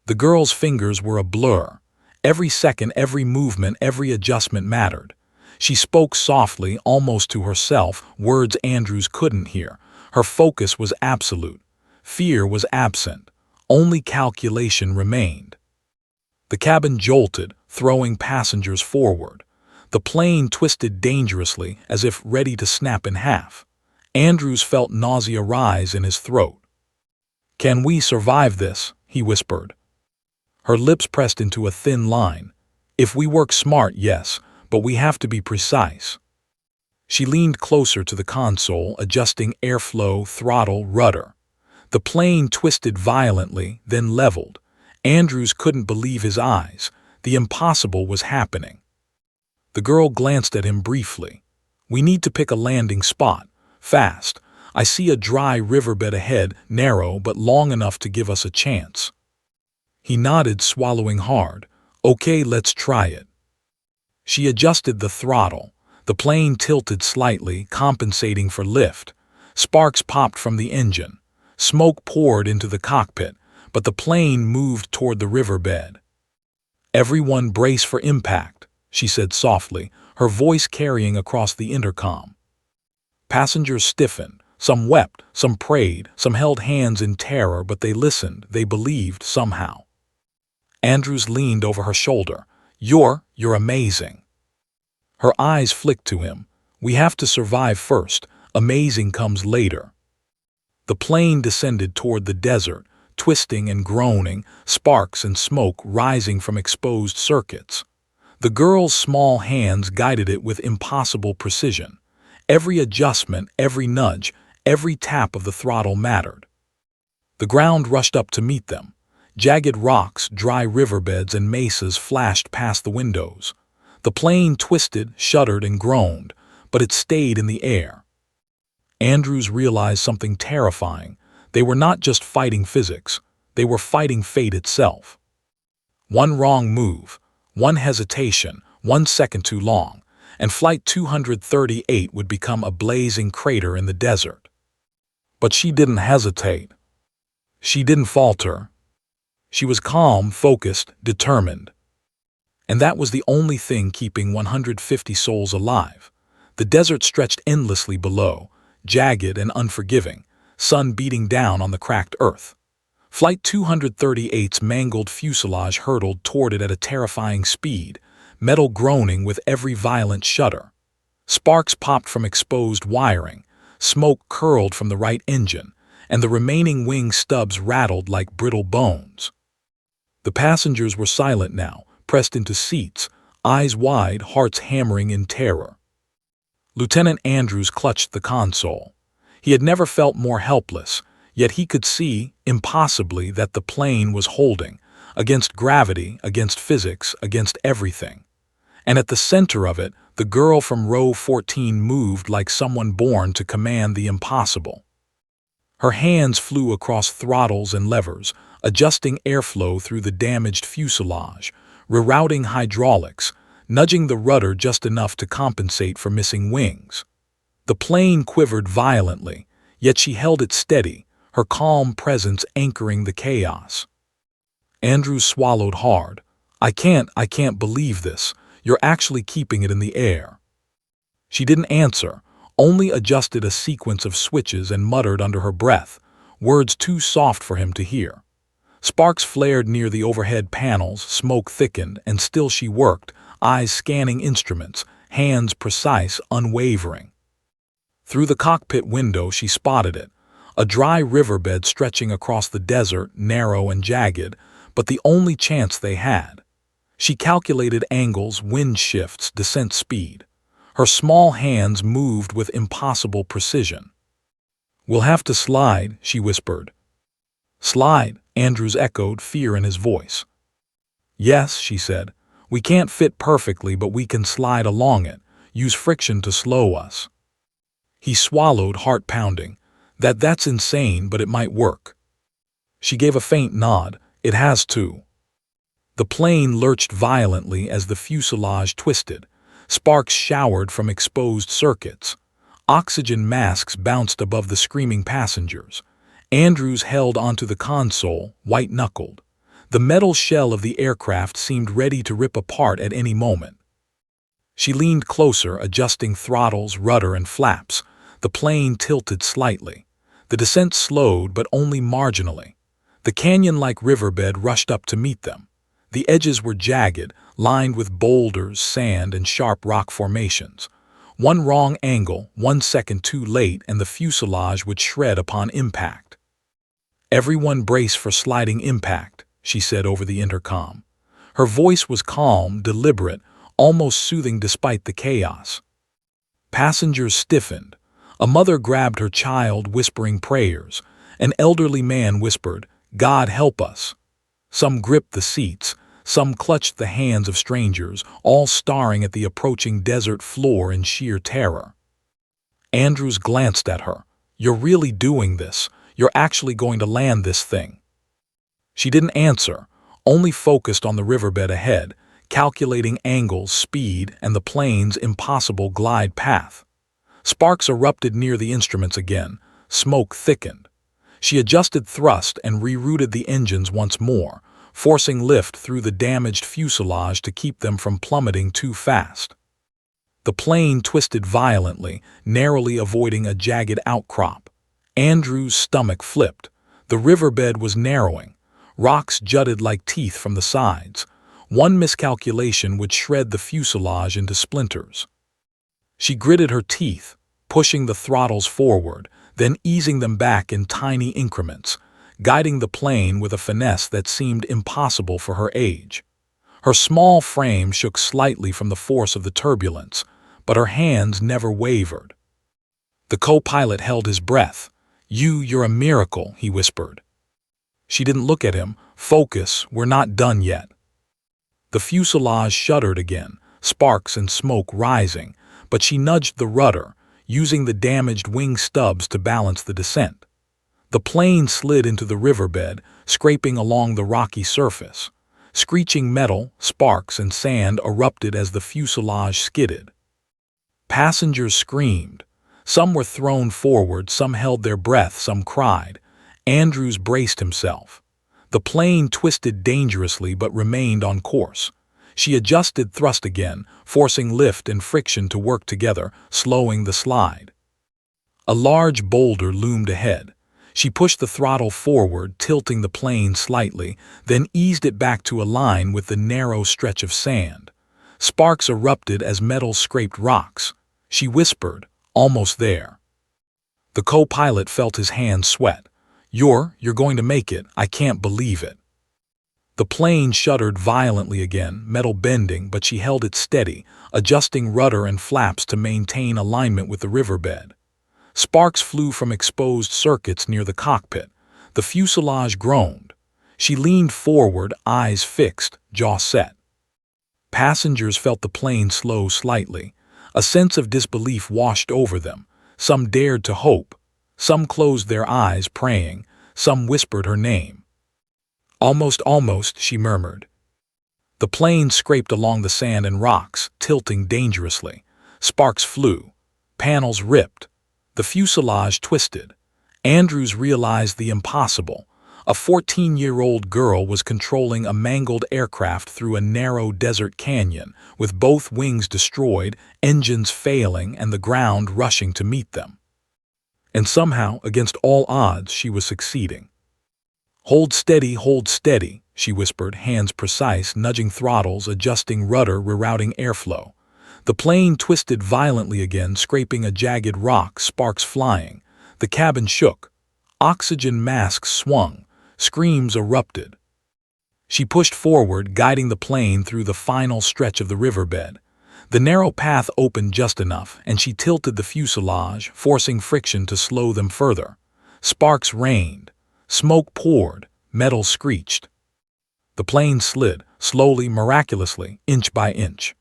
S1: The girl's fingers were a blur. Every second, every movement, every adjustment mattered. She spoke softly, almost to herself, words Andrews couldn't hear. Her focus was absolute. Fear was absent. Only calculation remained. The cabin jolted, throwing passengers forward. The plane twisted dangerously, as if ready to snap in half. Andrews felt nausea rise in his throat. "Can we survive this?" he whispered. Her lips pressed into a thin line. "If we work smart, yes, but we have to be precise." She leaned closer to the console, adjusting airflow, throttle, rudder. The plane twisted violently, then leveled. Andrews couldn't believe his eyes. The impossible was happening. The girl glanced at him briefly. "We need to pick a landing spot. Fast. I see a dry riverbed ahead, narrow but long enough to give us a chance." He nodded, swallowing hard. "Okay, let's try it." She adjusted the throttle. The plane tilted slightly, compensating for lift. Sparks popped from the engine. Smoke poured into the cockpit, but the plane moved toward the riverbed. "Everyone brace for impact," she said softly, her voice carrying across the intercom. Passengers stiffened. Some wept, some prayed, some held hands in terror, but they listened, they believed somehow. Andrews leaned over her shoulder. You're amazing." Her eyes flicked to him. "We have to survive first. Amazing comes later." The plane descended toward the desert, twisting and groaning, sparks and smoke rising from exposed circuits. The girl's small hands guided it with impossible precision. Every adjustment, every nudge, every tap of the throttle mattered. The ground rushed up to meet them. Jagged rocks, dry riverbeds, and mesas flashed past the windows. The plane twisted, shuddered, and groaned, but it stayed in the air. Andrews realized something terrifying. They were not just fighting physics, they were fighting fate itself. One wrong move, one hesitation, 1 second too long, and Flight 238 would become a blazing crater in the desert. But she didn't hesitate. She didn't falter. She was calm, focused, determined. And that was the only thing keeping 150 souls alive. The desert stretched endlessly below, jagged and unforgiving, sun beating down on the cracked earth. Flight 238's mangled fuselage hurtled toward it at a terrifying speed, metal groaning with every violent shudder. Sparks popped from exposed wiring, smoke curled from the right engine, and the remaining wing stubs rattled like brittle bones. The passengers were silent now, pressed into seats, eyes wide, hearts hammering in terror. Lieutenant Andrews clutched the console. He had never felt more helpless, yet he could see, impossibly, that the plane was holding, against gravity, against physics, against everything. And at the center of it, the girl from row 14 moved like someone born to command the impossible. Her hands flew across throttles and levers, adjusting airflow through the damaged fuselage, rerouting hydraulics, nudging the rudder just enough to compensate for missing wings. The plane quivered violently, yet she held it steady, her calm presence anchoring the chaos. Andrews swallowed hard. I can't believe this. You're actually keeping it in the air." She didn't answer, only adjusted a sequence of switches and muttered under her breath, words too soft for him to hear. Sparks flared near the overhead panels, smoke thickened, and still she worked, eyes scanning instruments, hands precise, unwavering. Through the cockpit window she spotted it, a dry riverbed stretching across the desert, narrow and jagged, but the only chance they had. She calculated angles, wind shifts, descent speed. Her small hands moved with impossible precision. "We'll have to slide," she whispered. "Slide," Andrews echoed, fear in his voice. "Yes," she said. "We can't fit perfectly, but we can slide along it, use friction to slow us." He swallowed, heart pounding. That's insane, but it might work." She gave a faint nod. "It has to." The plane lurched violently as the fuselage twisted. Sparks showered from exposed circuits. Oxygen masks bounced above the screaming passengers. Andrews held onto the console, white-knuckled. The metal shell of the aircraft seemed ready to rip apart at any moment. She leaned closer, adjusting throttles, rudder, and flaps. The plane tilted slightly. The descent slowed, but only marginally. The canyon-like riverbed rushed up to meet them. The edges were jagged, lined with boulders, sand, and sharp rock formations. One wrong angle, 1 second too late, and the fuselage would shred upon impact. "Everyone brace for sliding impact," she said over the intercom. Her voice was calm, deliberate, almost soothing despite the chaos. Passengers stiffened. A mother grabbed her child, whispering prayers. An elderly man whispered, "God help us." Some gripped the seats, some clutched the hands of strangers, all staring at the approaching desert floor in sheer terror. Andrews glanced at her. "You're really doing this. You're actually going to land this thing." She didn't answer, only focused on the riverbed ahead, calculating angles, speed, and the plane's impossible glide path. Sparks erupted near the instruments again. Smoke thickened. She adjusted thrust and rerouted the engines once more, forcing lift through the damaged fuselage to keep them from plummeting too fast. The plane twisted violently, narrowly avoiding a jagged outcrop. Andrew's stomach flipped. The riverbed was narrowing. Rocks jutted like teeth from the sides. One miscalculation would shred the fuselage into splinters. She gritted her teeth, pushing the throttles forward, then easing them back in tiny increments, guiding the plane with a finesse that seemed impossible for her age. Her small frame shook slightly from the force of the turbulence, but her hands never wavered. The co-pilot held his breath. You're a miracle," he whispered. She didn't look at him. Focus, we're not done yet." The fuselage shuddered again, sparks and smoke rising, but she nudged the rudder, using the damaged wing stubs to balance the descent. The plane slid into the riverbed, scraping along the rocky surface. Screeching metal, sparks, and sand erupted as the fuselage skidded. Passengers screamed. Some were thrown forward, some held their breath, some cried. Andrews braced himself. The plane twisted dangerously but remained on course. She adjusted thrust again, forcing lift and friction to work together, slowing the slide. A large boulder loomed ahead. She pushed the throttle forward, tilting the plane slightly, then eased it back to align with the narrow stretch of sand. Sparks erupted as metal scraped rocks. She whispered, "Almost there." The co-pilot felt his hands sweat. You're going to make it. I can't believe it." The plane shuddered violently again, metal bending, but she held it steady, adjusting rudder and flaps to maintain alignment with the riverbed. Sparks flew from exposed circuits near the cockpit. The fuselage groaned. She leaned forward, eyes fixed, jaw set. Passengers felt the plane slow slightly. A sense of disbelief washed over them. Some dared to hope. Some closed their eyes, praying. Some whispered her name. Almost, she murmured. The plane scraped along the sand and rocks, tilting dangerously. Sparks flew. Panels ripped. The fuselage twisted. Andrews realized the impossible. A 14-year-old girl was controlling a mangled aircraft through a narrow desert canyon, with both wings destroyed, engines failing, and the ground rushing to meet them. And somehow, against all odds, she was succeeding. Hold steady," she whispered, hands precise, nudging throttles, adjusting rudder, rerouting airflow. The plane twisted violently again, scraping a jagged rock, sparks flying. The cabin shook. Oxygen masks swung. Screams erupted. She pushed forward, guiding the plane through the final stretch of the riverbed. The narrow path opened just enough, and she tilted the fuselage, forcing friction to slow them further. Sparks rained. Smoke poured. Metal screeched. The plane slid, slowly, miraculously, inch by inch.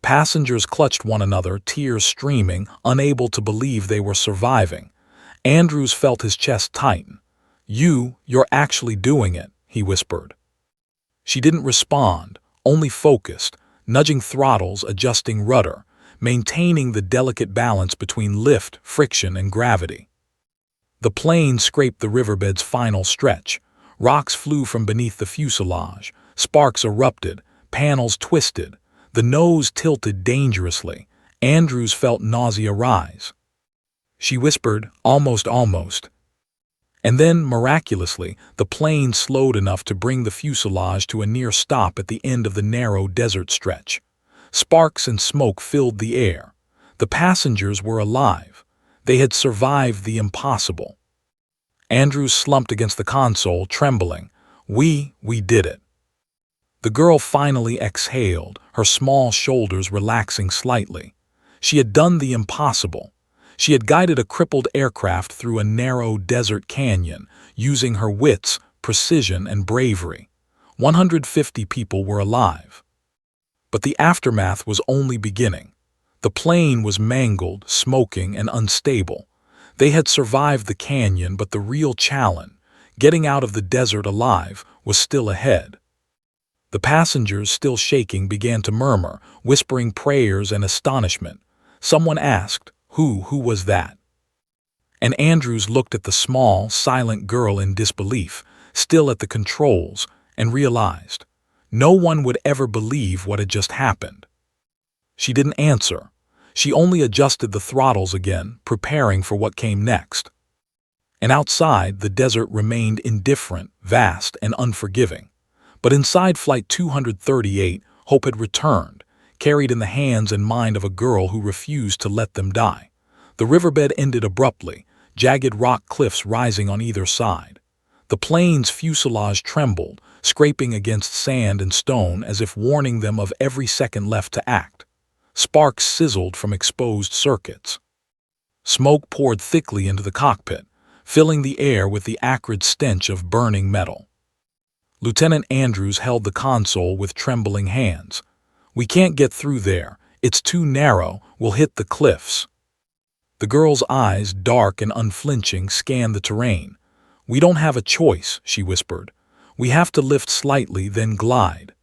S1: Passengers clutched one another, tears streaming, unable to believe they were surviving. Andrews felt his chest tighten. You're actually doing it," he whispered. She didn't respond, only focused, nudging throttles, adjusting rudder, maintaining the delicate balance between lift, friction, and gravity. The plane scraped the riverbed's final stretch. Rocks flew from beneath the fuselage. Sparks erupted. Panels twisted. The nose tilted dangerously. Andrews felt nausea rise. She whispered, almost. And then, miraculously, the plane slowed enough to bring the fuselage to a near stop at the end of the narrow desert stretch. Sparks and smoke filled the air. The passengers were alive. They had survived the impossible. Andrews slumped against the console, trembling. We did it." The girl finally exhaled, her small shoulders relaxing slightly. She had done the impossible. She had guided a crippled aircraft through a narrow desert canyon, using her wits, precision, and bravery. 150 people were alive. But the aftermath was only beginning. The plane was mangled, smoking, and unstable. They had survived the canyon, but the real challenge, getting out of the desert alive, was still ahead. The passengers, still shaking, began to murmur, whispering prayers and astonishment. Someone asked, Who was that?" And Andrews looked at the small, silent girl in disbelief, still at the controls. and realized no one would ever believe what had just happened. She didn't answer. She only adjusted the throttles again, preparing for what came next. And outside, the desert remained indifferent, vast, and unforgiving. But inside Flight 238, hope had returned, carried in the hands and mind of a girl who refused to let them die. The riverbed ended abruptly, jagged rock cliffs rising on either side. The plane's fuselage trembled, scraping against sand and stone as if warning them of every second left to act. Sparks sizzled from exposed circuits. Smoke poured thickly into the cockpit, filling the air with the acrid stench of burning metal. Lieutenant Andrews held the console with trembling hands. "We can't get through there. It's too narrow. We'll hit the cliffs." The girl's eyes, dark and unflinching, scanned the terrain. "We don't have a choice," she whispered. "We have to lift slightly, then glide."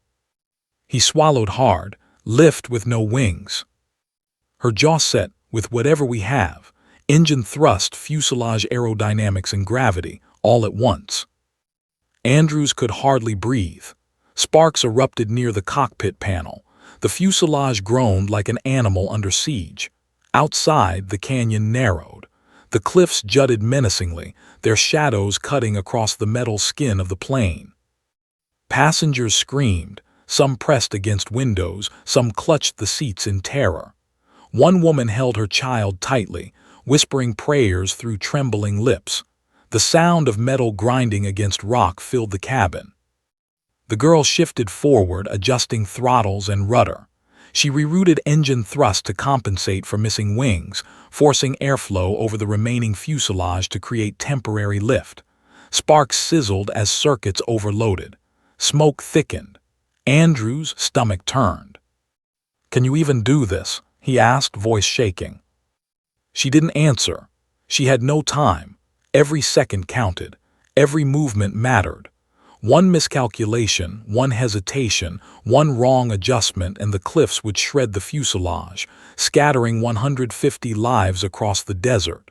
S1: He swallowed hard. "Lift with no wings." Her jaw set. "With whatever we have. Engine thrust, fuselage aerodynamics, and gravity, all at once." Andrews could hardly breathe. Sparks erupted near the cockpit panel. The fuselage groaned like an animal under siege. Outside, the canyon narrowed. The cliffs jutted menacingly, their shadows cutting across the metal skin of the plane. Passengers screamed. Some pressed against windows, some clutched the seats in terror. One woman held her child tightly, whispering prayers through trembling lips. The sound of metal grinding against rock filled the cabin. The girl shifted forward, adjusting throttles and rudder. She rerouted engine thrust to compensate for missing wings, forcing airflow over the remaining fuselage to create temporary lift. Sparks sizzled as circuits overloaded. Smoke thickened. Andrews' stomach turned. "Can you even do this?" he asked, voice shaking. She didn't answer. She had no time. Every second counted. Every movement mattered. One miscalculation, one hesitation, one wrong adjustment, and the cliffs would shred the fuselage, scattering 150 lives across the desert.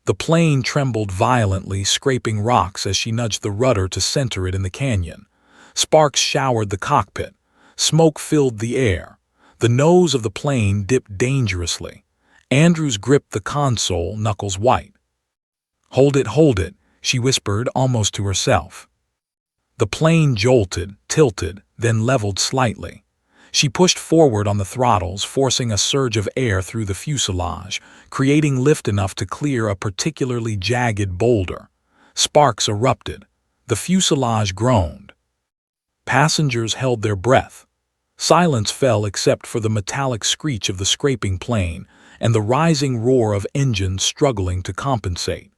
S1: The plane trembled violently, scraping rocks as she nudged the rudder to center it in the canyon. Sparks showered the cockpit. Smoke filled the air. The nose of the plane dipped dangerously. Andrews gripped the console, knuckles white. Hold it," she whispered almost to herself. The plane jolted, tilted, then leveled slightly. She pushed forward on the throttles, forcing a surge of air through the fuselage, creating lift enough to clear a particularly jagged boulder. Sparks erupted. The fuselage groaned. Passengers held their breath. Silence fell except for the metallic screech of the scraping plane and the rising roar of engines struggling to compensate.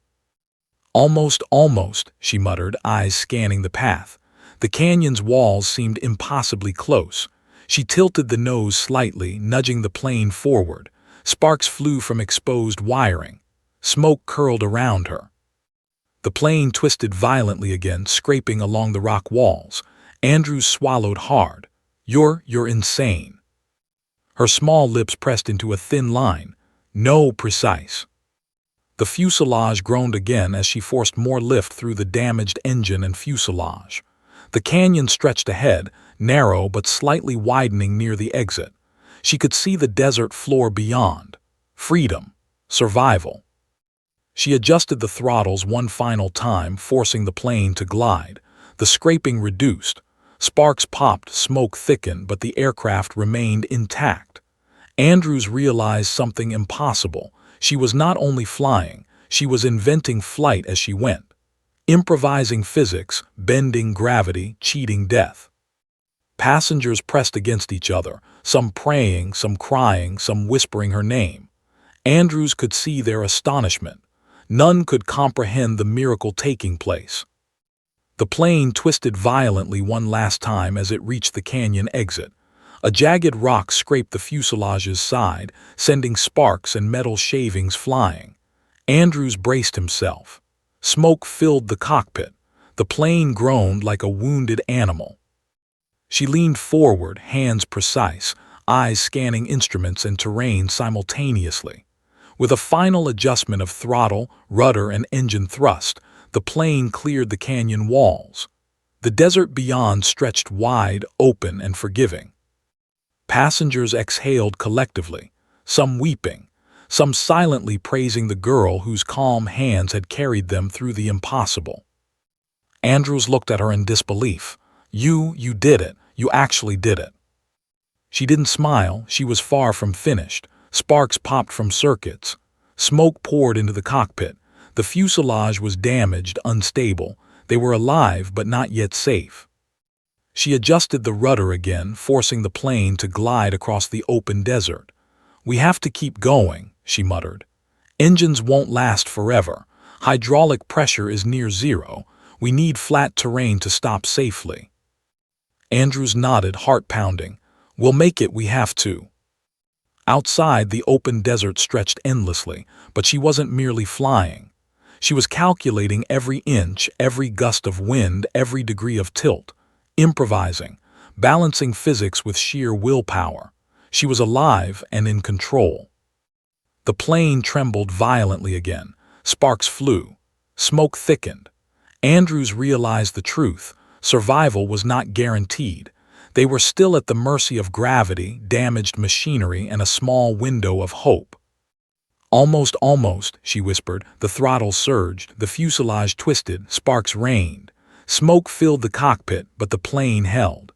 S1: Almost, she muttered, eyes scanning the path. The canyon's walls seemed impossibly close. She tilted the nose slightly, nudging the plane forward. Sparks flew from exposed wiring. Smoke curled around her. The plane twisted violently again, scraping along the rock walls. Andrews swallowed hard. You're insane." Her small lips pressed into a thin line. "No, precise." The fuselage groaned again as she forced more lift through the damaged engine and fuselage. The canyon stretched ahead, narrow but slightly widening near the exit. She could see the desert floor beyond. Freedom. Survival. She adjusted the throttles one final time, forcing the plane to glide. The scraping reduced. Sparks popped, smoke thickened, but the aircraft remained intact. Andrews realized something impossible. She was not only flying, she was inventing flight as she went. Improvising physics, bending gravity, cheating death. Passengers pressed against each other, some praying, some crying, some whispering her name. Andrews could see their astonishment. None could comprehend the miracle taking place. The plane twisted violently one last time as it reached the canyon exit. A jagged rock scraped the fuselage's side, sending sparks and metal shavings flying. Andrews braced himself. Smoke filled the cockpit. The plane groaned like a wounded animal. She leaned forward, hands precise, eyes scanning instruments and terrain simultaneously. With a final adjustment of throttle, rudder, and engine thrust, the plane cleared the canyon walls. The desert beyond stretched wide, open, and forgiving. Passengers exhaled collectively, some weeping, some silently praising the girl whose calm hands had carried them through the impossible. Andrews looked at her in disbelief. You did it. You actually did it." She didn't smile. She was far from finished. Sparks popped from circuits. Smoke poured into the cockpit. The fuselage was damaged, unstable. They were alive, but not yet safe. She adjusted the rudder again, forcing the plane to glide across the open desert. "We have to keep going," she muttered. "Engines won't last forever. Hydraulic pressure is near zero. We need flat terrain to stop safely." Andrews nodded, heart pounding. "We'll make it, we have to." Outside, the open desert stretched endlessly, but she wasn't merely flying. She was calculating every inch, every gust of wind, every degree of tilt, improvising, balancing physics with sheer willpower. She was alive and in control. The plane trembled violently again. Sparks flew. Smoke thickened. Andrews realized the truth. Survival was not guaranteed. They were still at the mercy of gravity, damaged machinery, and a small window of hope. Almost, she whispered. The throttle surged, the fuselage twisted, sparks rained. Smoke filled the cockpit, but the plane held.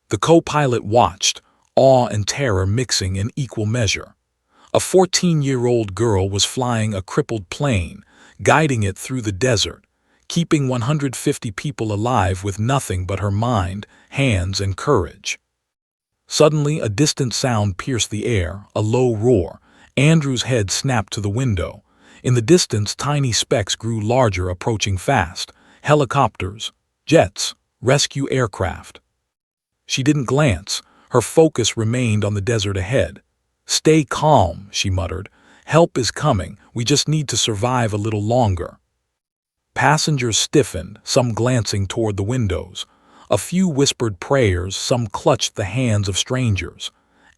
S1: The co-pilot watched, awe and terror mixing in equal measure. A 14-year-old girl was flying a crippled plane, guiding it through the desert, keeping 150 people alive with nothing but her mind, hands, and courage. Suddenly, a distant sound pierced the air, a low roar. Andrew's head snapped to the window. In the distance, tiny specks grew larger, approaching fast. Helicopters, jets, rescue aircraft. She didn't glance. Her focus remained on the desert ahead. "Stay calm," she muttered. "Help is coming. We just need to survive a little longer." Passengers stiffened, some glancing toward the windows. A few whispered prayers, some clutched the hands of strangers.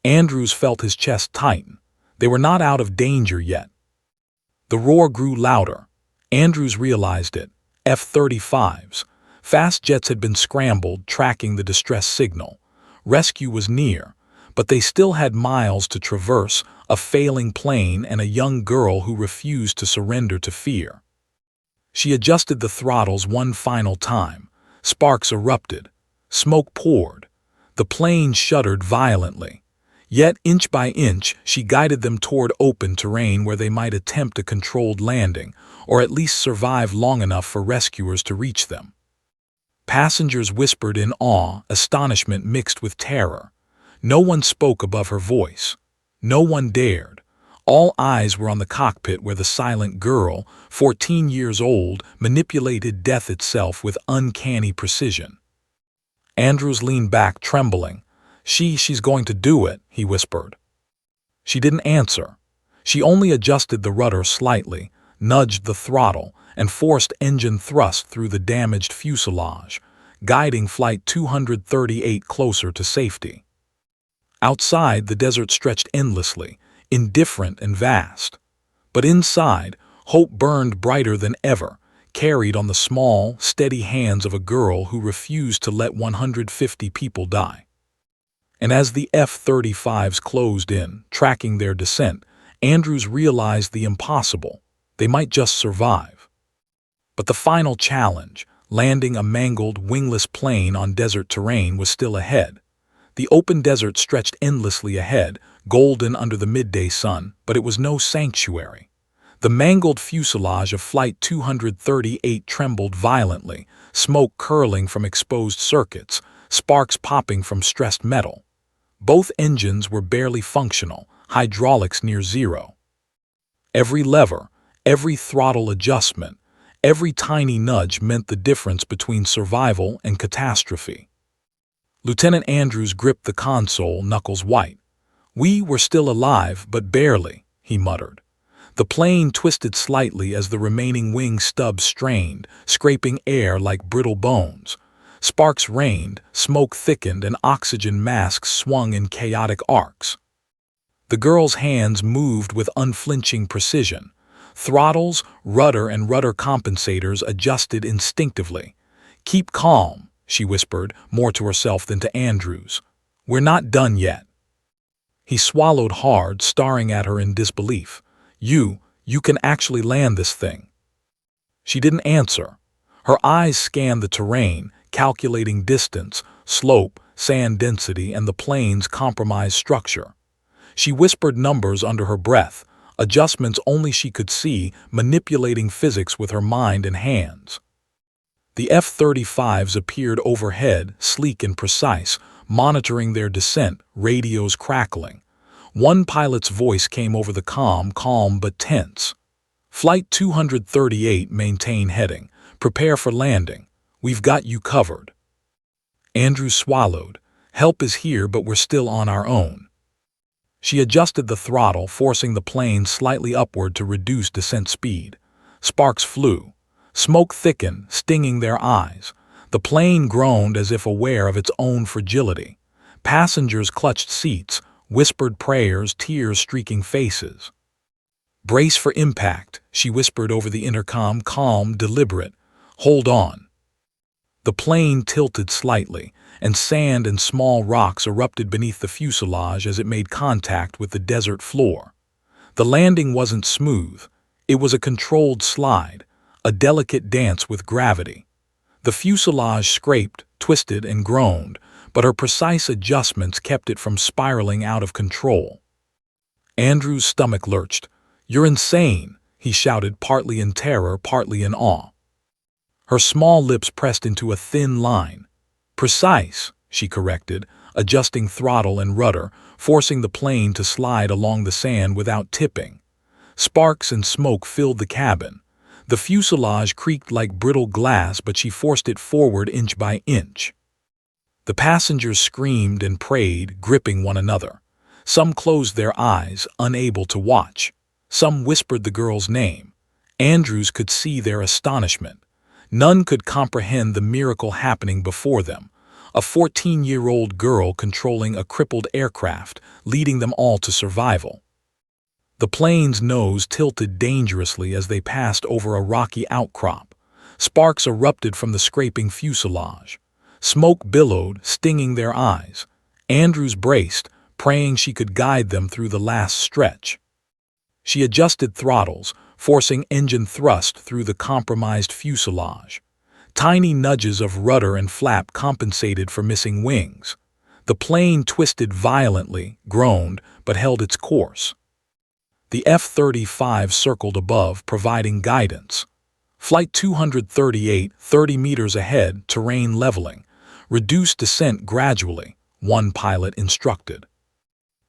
S1: Andrews felt his chest tighten. They were not out of danger yet. The roar grew louder. Andrews realized it. F-35s. Fast jets had been scrambled, tracking the distress signal. Rescue was near, but they still had miles to traverse, a failing plane and a young girl who refused to surrender to fear. She adjusted the throttles one final time. Sparks erupted. Smoke poured. The plane shuddered violently. Yet, inch by inch, she guided them toward open terrain where they might attempt a controlled landing, or at least survive long enough for rescuers to reach them. Passengers whispered in awe, astonishment mixed with terror. No one spoke above her voice. No one dared. All eyes were on the cockpit where the silent girl, 14 years old, manipulated death itself with uncanny precision. Andrews leaned back, trembling. She's going to do it," he whispered. She didn't answer. She only adjusted the rudder slightly, nudged the throttle, and forced engine thrust through the damaged fuselage, guiding Flight 238 closer to safety. Outside, the desert stretched endlessly, indifferent and vast. But inside, hope burned brighter than ever, carried on the small, steady hands of a girl who refused to let 150 people die. And as the F-35s closed in, tracking their descent, Andrews realized the impossible. They might just survive. But the final challenge, landing a mangled, wingless plane on desert terrain, was still ahead. The open desert stretched endlessly ahead, golden under the midday sun, but it was no sanctuary. The mangled fuselage of Flight 238 trembled violently, smoke curling from exposed circuits, sparks popping from stressed metal. Both engines were barely functional, hydraulics near zero. Every lever, every throttle adjustment, every tiny nudge meant the difference between survival and catastrophe. Lieutenant Andrews gripped the console, knuckles white. "We were still alive, but barely," he muttered. The plane twisted slightly as the remaining wing stubs strained, scraping air like brittle bones. Sparks rained, smoke thickened, and oxygen masks swung in chaotic arcs. The girl's hands moved with unflinching precision. Throttles, rudder, and rudder compensators adjusted instinctively. "Keep calm," she whispered, more to herself than to Andrews. "We're not done yet." He swallowed hard, staring at her in disbelief. You can actually land this thing." She didn't answer. Her eyes scanned the terrain, calculating distance, slope, sand density, and the plane's compromised structure. She whispered numbers under her breath, adjustments only she could see, manipulating physics with her mind and hands. The F-35s appeared overhead, sleek and precise, monitoring their descent, radios crackling. One pilot's voice came over the comm, calm but tense. "Flight 238, maintain heading. Prepare for landing. We've got you covered." Andrew swallowed. Help is here, but we're still on our own. She adjusted the throttle, forcing the plane slightly upward to reduce descent speed. Sparks flew. Smoke thickened, stinging their eyes. The plane groaned as if aware of its own fragility. Passengers clutched seats, whispered prayers, tears streaking faces. "Brace for impact," she whispered over the intercom, calm, deliberate. "Hold on." The plane tilted slightly, and sand and small rocks erupted beneath the fuselage as it made contact with the desert floor. The landing wasn't smooth. It was a controlled slide, a delicate dance with gravity. The fuselage scraped, twisted, and groaned, but her precise adjustments kept it from spiraling out of control. Andrew's stomach lurched. "You're insane," he shouted, partly in terror, partly in awe. Her small lips pressed into a thin line. "Precise," she corrected, adjusting throttle and rudder, forcing the plane to slide along the sand without tipping. Sparks and smoke filled the cabin. The fuselage creaked like brittle glass, but she forced it forward inch by inch. The passengers screamed and prayed, gripping one another. Some closed their eyes, unable to watch. Some whispered the girl's name. Andrews could see their astonishment. None could comprehend the miracle happening before them. A 14-year-old girl controlling a crippled aircraft, leading them all to survival. The plane's nose tilted dangerously as they passed over a rocky outcrop. Sparks erupted from the scraping fuselage. Smoke billowed, stinging their eyes. Andrews braced, praying she could guide them through the last stretch. She adjusted throttles, forcing engine thrust through the compromised fuselage. Tiny nudges of rudder and flap compensated for missing wings. The plane twisted violently, groaned, but held its course. The F-35 circled above, providing guidance. Flight 238, 30 meters ahead, terrain leveling. "Reduce descent gradually," one pilot instructed.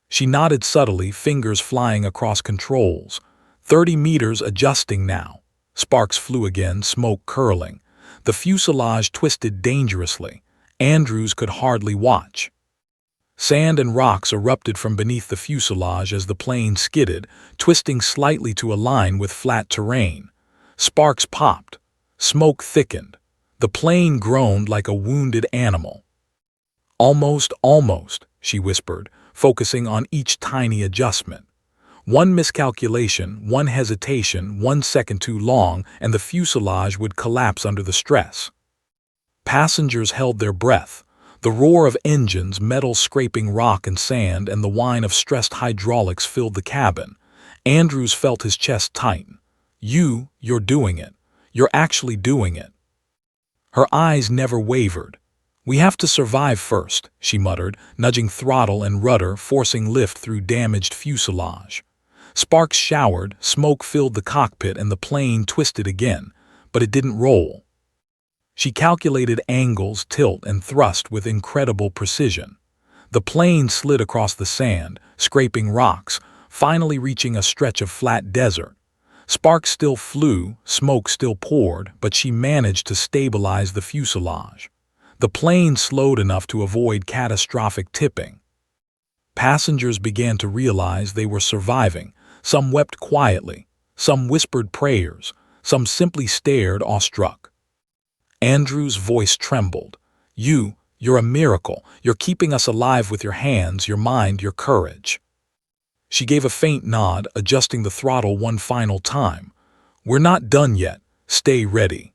S1: She nodded subtly, fingers flying across controls. 30 meters, adjusting now. Sparks flew again, smoke curling. The fuselage twisted dangerously. Andrews could hardly watch. Sand and rocks erupted from beneath the fuselage as the plane skidded, twisting slightly to align with flat terrain. Sparks popped. Smoke thickened. The plane groaned like a wounded animal. Almost, she whispered, focusing on each tiny adjustment. One miscalculation, one hesitation, 1 second too long, and the fuselage would collapse under the stress. Passengers held their breath. The roar of engines, metal scraping rock and sand, and the whine of stressed hydraulics filled the cabin. Andrews felt his chest tighten. You're doing it. You're actually doing it." Her eyes never wavered. "We have to survive first," she muttered, nudging throttle and rudder, forcing lift through damaged fuselage. Sparks showered, smoke filled the cockpit, and the plane twisted again, but it didn't roll. She calculated angles, tilt, and thrust with incredible precision. The plane slid across the sand, scraping rocks, finally reaching a stretch of flat desert. Sparks still flew, smoke still poured, but she managed to stabilize the fuselage. The plane slowed enough to avoid catastrophic tipping. Passengers began to realize they were surviving. Some wept quietly, some whispered prayers, some simply stared awestruck. Andrew's voice trembled. You're a miracle. You're keeping us alive with your hands, your mind, your courage." She gave a faint nod, adjusting the throttle one final time. "We're not done yet. Stay ready."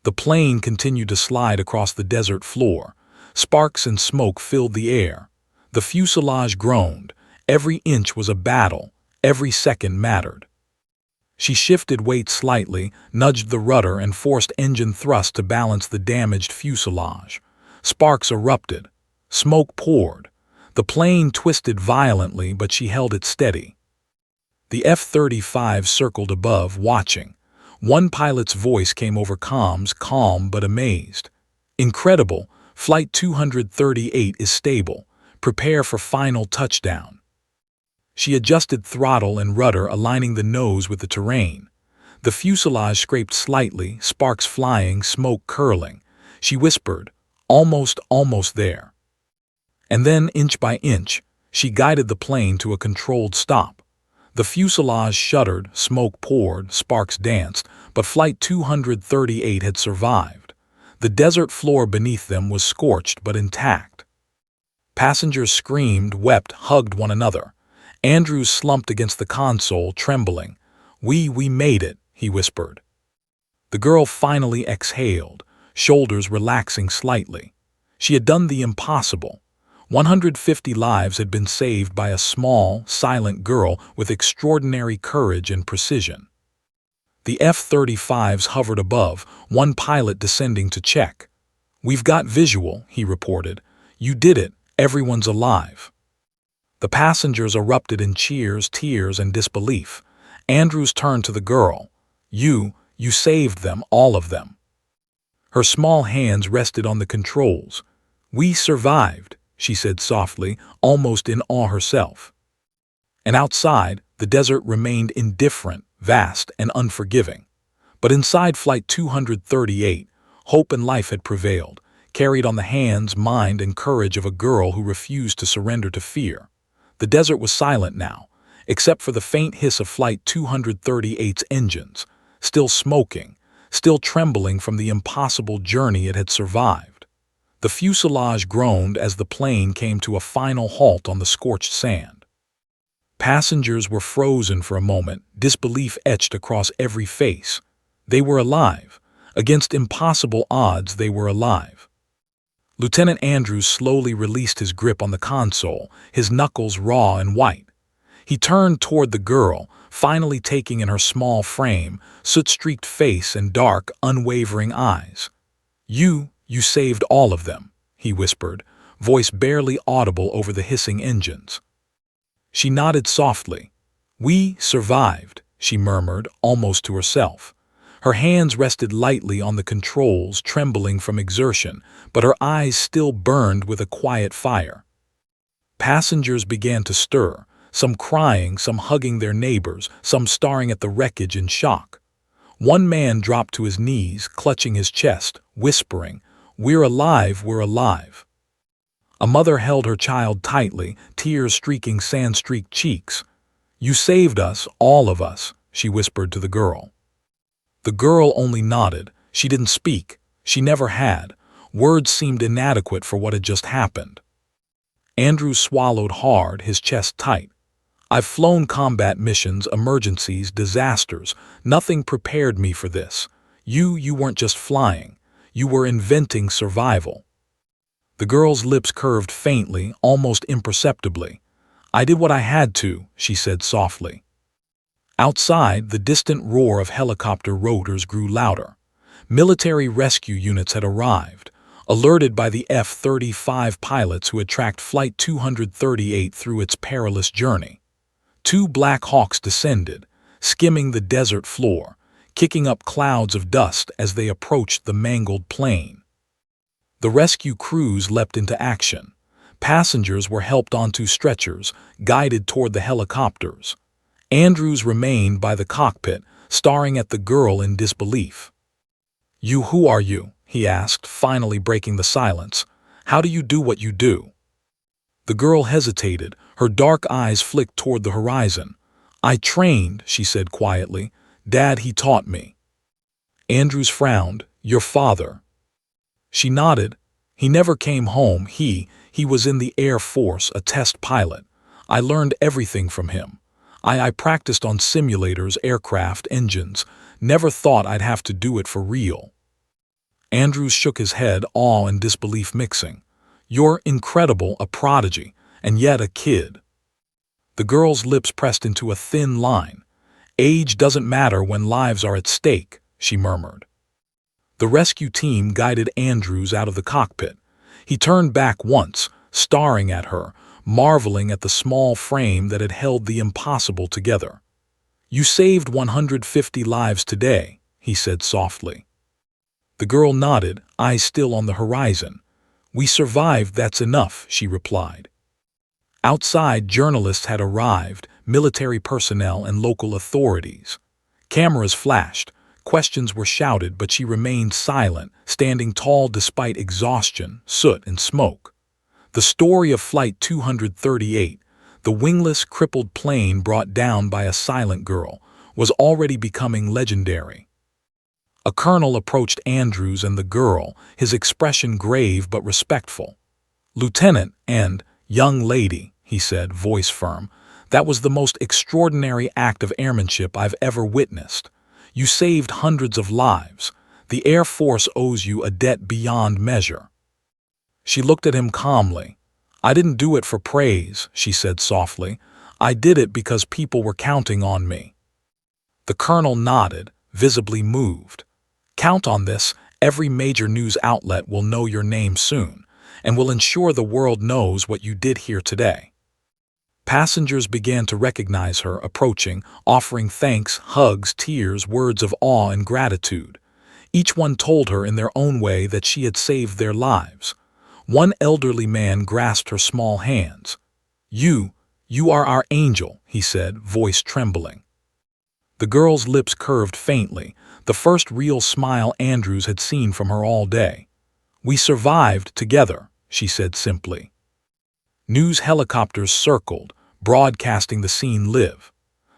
S1: The plane continued to slide across the desert floor. Sparks and smoke filled the air. The fuselage groaned. Every inch was a battle. Every second mattered. She shifted weight slightly, nudged the rudder, and forced engine thrust to balance the damaged fuselage. Sparks erupted. Smoke poured. The plane twisted violently, but she held it steady. The F-35 circled above, watching. One pilot's voice came over comms, calm but amazed. "Incredible. Flight 238 is stable. Prepare for final touchdown." She adjusted throttle and rudder, aligning the nose with the terrain. The fuselage scraped slightly, sparks flying, smoke curling. She whispered, "Almost there." And then, inch by inch, she guided the plane to a controlled stop. The fuselage shuddered, smoke poured, sparks danced, but Flight 238 had survived. The desert floor beneath them was scorched but intact. Passengers screamed, wept, hugged one another. Andrews slumped against the console, trembling. We made it," he whispered. The girl finally exhaled, shoulders relaxing slightly. She had done the impossible. 150 lives had been saved by a small, silent girl with extraordinary courage and precision. The F-35s hovered above, one pilot descending to check. "We've got visual," he reported. "You did it. Everyone's alive." The passengers erupted in cheers, tears, and disbelief. Andrews turned to the girl. You saved them, all of them." Her small hands rested on the controls. "We survived," she said softly, almost in awe herself. And outside, the desert remained indifferent, vast, and unforgiving. But inside Flight 238, hope and life had prevailed, carried on the hands, mind, and courage of a girl who refused to surrender to fear. The desert was silent now, except for the faint hiss of Flight 238's engines, still smoking, still trembling from the impossible journey it had survived. The fuselage groaned as the plane came to a final halt on the scorched sand. Passengers were frozen for a moment, disbelief etched across every face. They were alive. Against impossible odds, they were alive. Lieutenant Andrews slowly released his grip on the console, his knuckles raw and white. He turned toward the girl, finally taking in her small frame, soot-streaked face, and dark, unwavering eyes. You saved all of them," he whispered, voice barely audible over the hissing engines. She nodded softly. "We survived," she murmured, almost to herself. Her hands rested lightly on the controls, trembling from exertion, but her eyes still burned with a quiet fire. Passengers began to stir, some crying, some hugging their neighbors, some staring at the wreckage in shock. One man dropped to his knees, clutching his chest, whispering, "We're alive, we're alive." A mother held her child tightly, tears streaking sand-streaked cheeks. "You saved us, all of us," she whispered to the girl. The girl only nodded. She didn't speak. She never had. Words seemed inadequate for what had just happened. Andrews swallowed hard, his chest tight. "I've flown combat missions, emergencies, disasters. Nothing prepared me for this. You weren't just flying. You were inventing survival." The girl's lips curved faintly, almost imperceptibly. "I did what I had to," she said softly. Outside, the distant roar of helicopter rotors grew louder. Military rescue units had arrived, alerted by the F-35 pilots who had tracked Flight 238 through its perilous journey. 2 Black Hawks descended, skimming the desert floor, kicking up clouds of dust as they approached the mangled plane. The rescue crews leapt into action. Passengers were helped onto stretchers, guided toward the helicopters. Andrews remained by the cockpit, staring at the girl in disbelief. Who are you?" he asked, finally breaking the silence. "How do you do what you do?" The girl hesitated, her dark eyes flicked toward the horizon. "I trained," she said quietly. "Dad, he taught me." Andrews frowned. "Your father?" She nodded. "He never came home. He was in the Air Force, a test pilot. I learned everything from him. I practiced on simulators, aircraft, engines. Never thought I'd have to do it for real." Andrews shook his head, awe and disbelief mixing. "You're incredible, a prodigy, and yet a kid." The girl's lips pressed into a thin line. "Age doesn't matter when lives are at stake," she murmured. The rescue team guided Andrews out of the cockpit. He turned back once, staring at her, marveling at the small frame that had held the impossible together. "You saved 150 lives today," he said softly. The girl nodded, eyes still on the horizon. "We survived, that's enough," she replied. Outside, journalists had arrived, military personnel and local authorities. Cameras flashed, questions were shouted, but she remained silent, standing tall despite exhaustion, soot and smoke. The story of Flight 238, the wingless, crippled plane brought down by a silent girl, was already becoming legendary. A colonel approached Andrews and the girl, his expression grave but respectful. "Lieutenant and young lady," he said, voice firm, "that was the most extraordinary act of airmanship I've ever witnessed. You saved hundreds of lives. The Air Force owes you a debt beyond measure." She looked at him calmly. "I didn't do it for praise," she said softly. "I did it because people were counting on me." The colonel nodded, visibly moved. "Count on this. Every major news outlet will know your name soon, and will ensure the world knows what you did here today." Passengers began to recognize her, approaching, offering thanks, hugs, tears, words of awe and gratitude. Each one told her in their own way that she had saved their lives. One elderly man grasped her small hands. You are our angel," he said, voice trembling. The girl's lips curved faintly, the first real smile Andrews had seen from her all day. "We survived together," she said simply. News helicopters circled, broadcasting the scene live.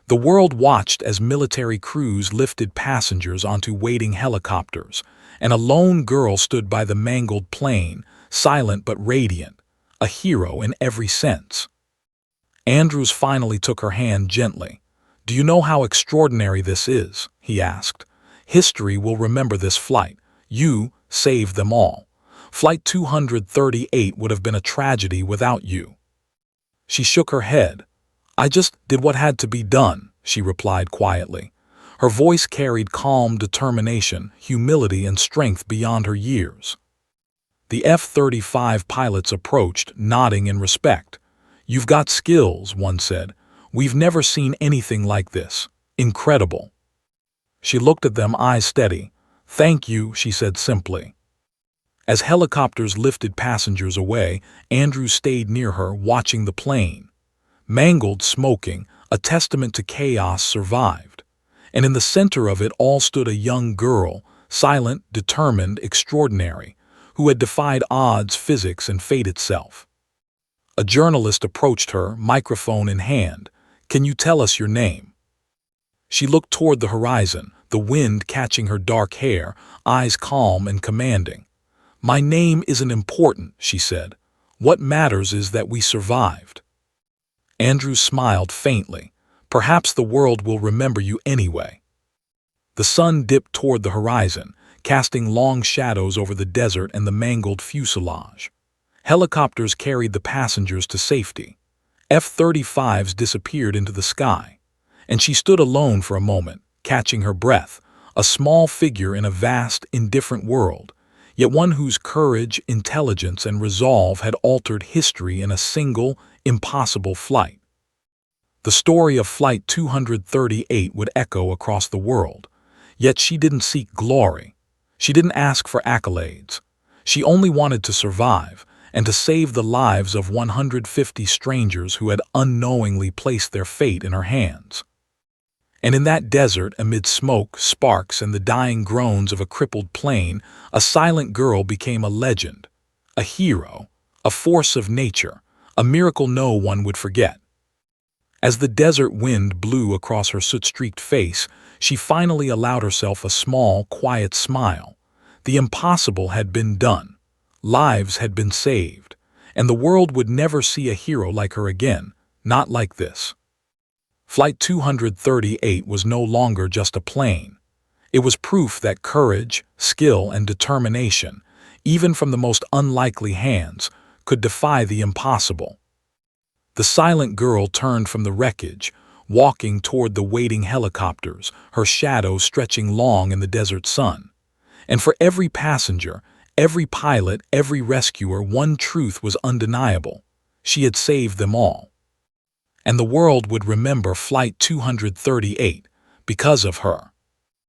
S1: The world watched as military crews lifted passengers onto waiting helicopters, and a lone girl stood by the mangled plane, silent but radiant, a hero in every sense. Andrews finally took her hand gently. "Do you know how extraordinary this is?" he asked. "History will remember this flight. You saved them all. Flight 238 would have been a tragedy without you." She shook her head. "I just did what had to be done," she replied quietly. Her voice carried calm determination, humility and strength beyond her years. The F-35 pilots approached, nodding in respect. "You've got skills," one said. "We've never seen anything like this. Incredible." She looked at them, eyes steady. "Thank you," she said simply. As helicopters lifted passengers away, Andrews stayed near her, watching the plane. Mangled, smoking, a testament to chaos survived. And in the center of it all stood a young girl, silent, determined, extraordinary, who had defied odds, physics, and fate itself. A journalist approached her, microphone in hand. "Can you tell us your name?" She looked toward the horizon, the wind catching her dark hair, eyes calm and commanding. "My name isn't important," she said. "What matters is that we survived." Andrews smiled faintly. "Perhaps the world will remember you anyway." The sun dipped toward the horizon, casting long shadows over the desert and the mangled fuselage. Helicopters carried the passengers to safety. F-35s disappeared into the sky. And she stood alone for a moment, catching her breath, a small figure in a vast, indifferent world, yet one whose courage, intelligence, and resolve had altered history in a single, impossible flight. The story of Flight 238 would echo across the world, yet she didn't seek glory. She didn't ask for accolades. She only wanted to survive, and to save the lives of 150 strangers who had unknowingly placed their fate in her hands. And in that desert, amid smoke, sparks, and the dying groans of a crippled plane, a silent girl became a legend, a hero, a force of nature, a miracle no one would forget. As the desert wind blew across her soot-streaked face, she finally allowed herself a small, quiet smile. The impossible had been done. Lives had been saved, and the world would never see a hero like her again, not like this. Flight 238 was no longer just a plane. It was proof that courage, skill, and determination, even from the most unlikely hands, could defy the impossible. The silent girl turned from the wreckage, walking toward the waiting helicopters, her shadow stretching long in the desert sun. And for every passenger, every pilot, every rescuer, one truth was undeniable. She had saved them all. And the world would remember Flight 238 because of her.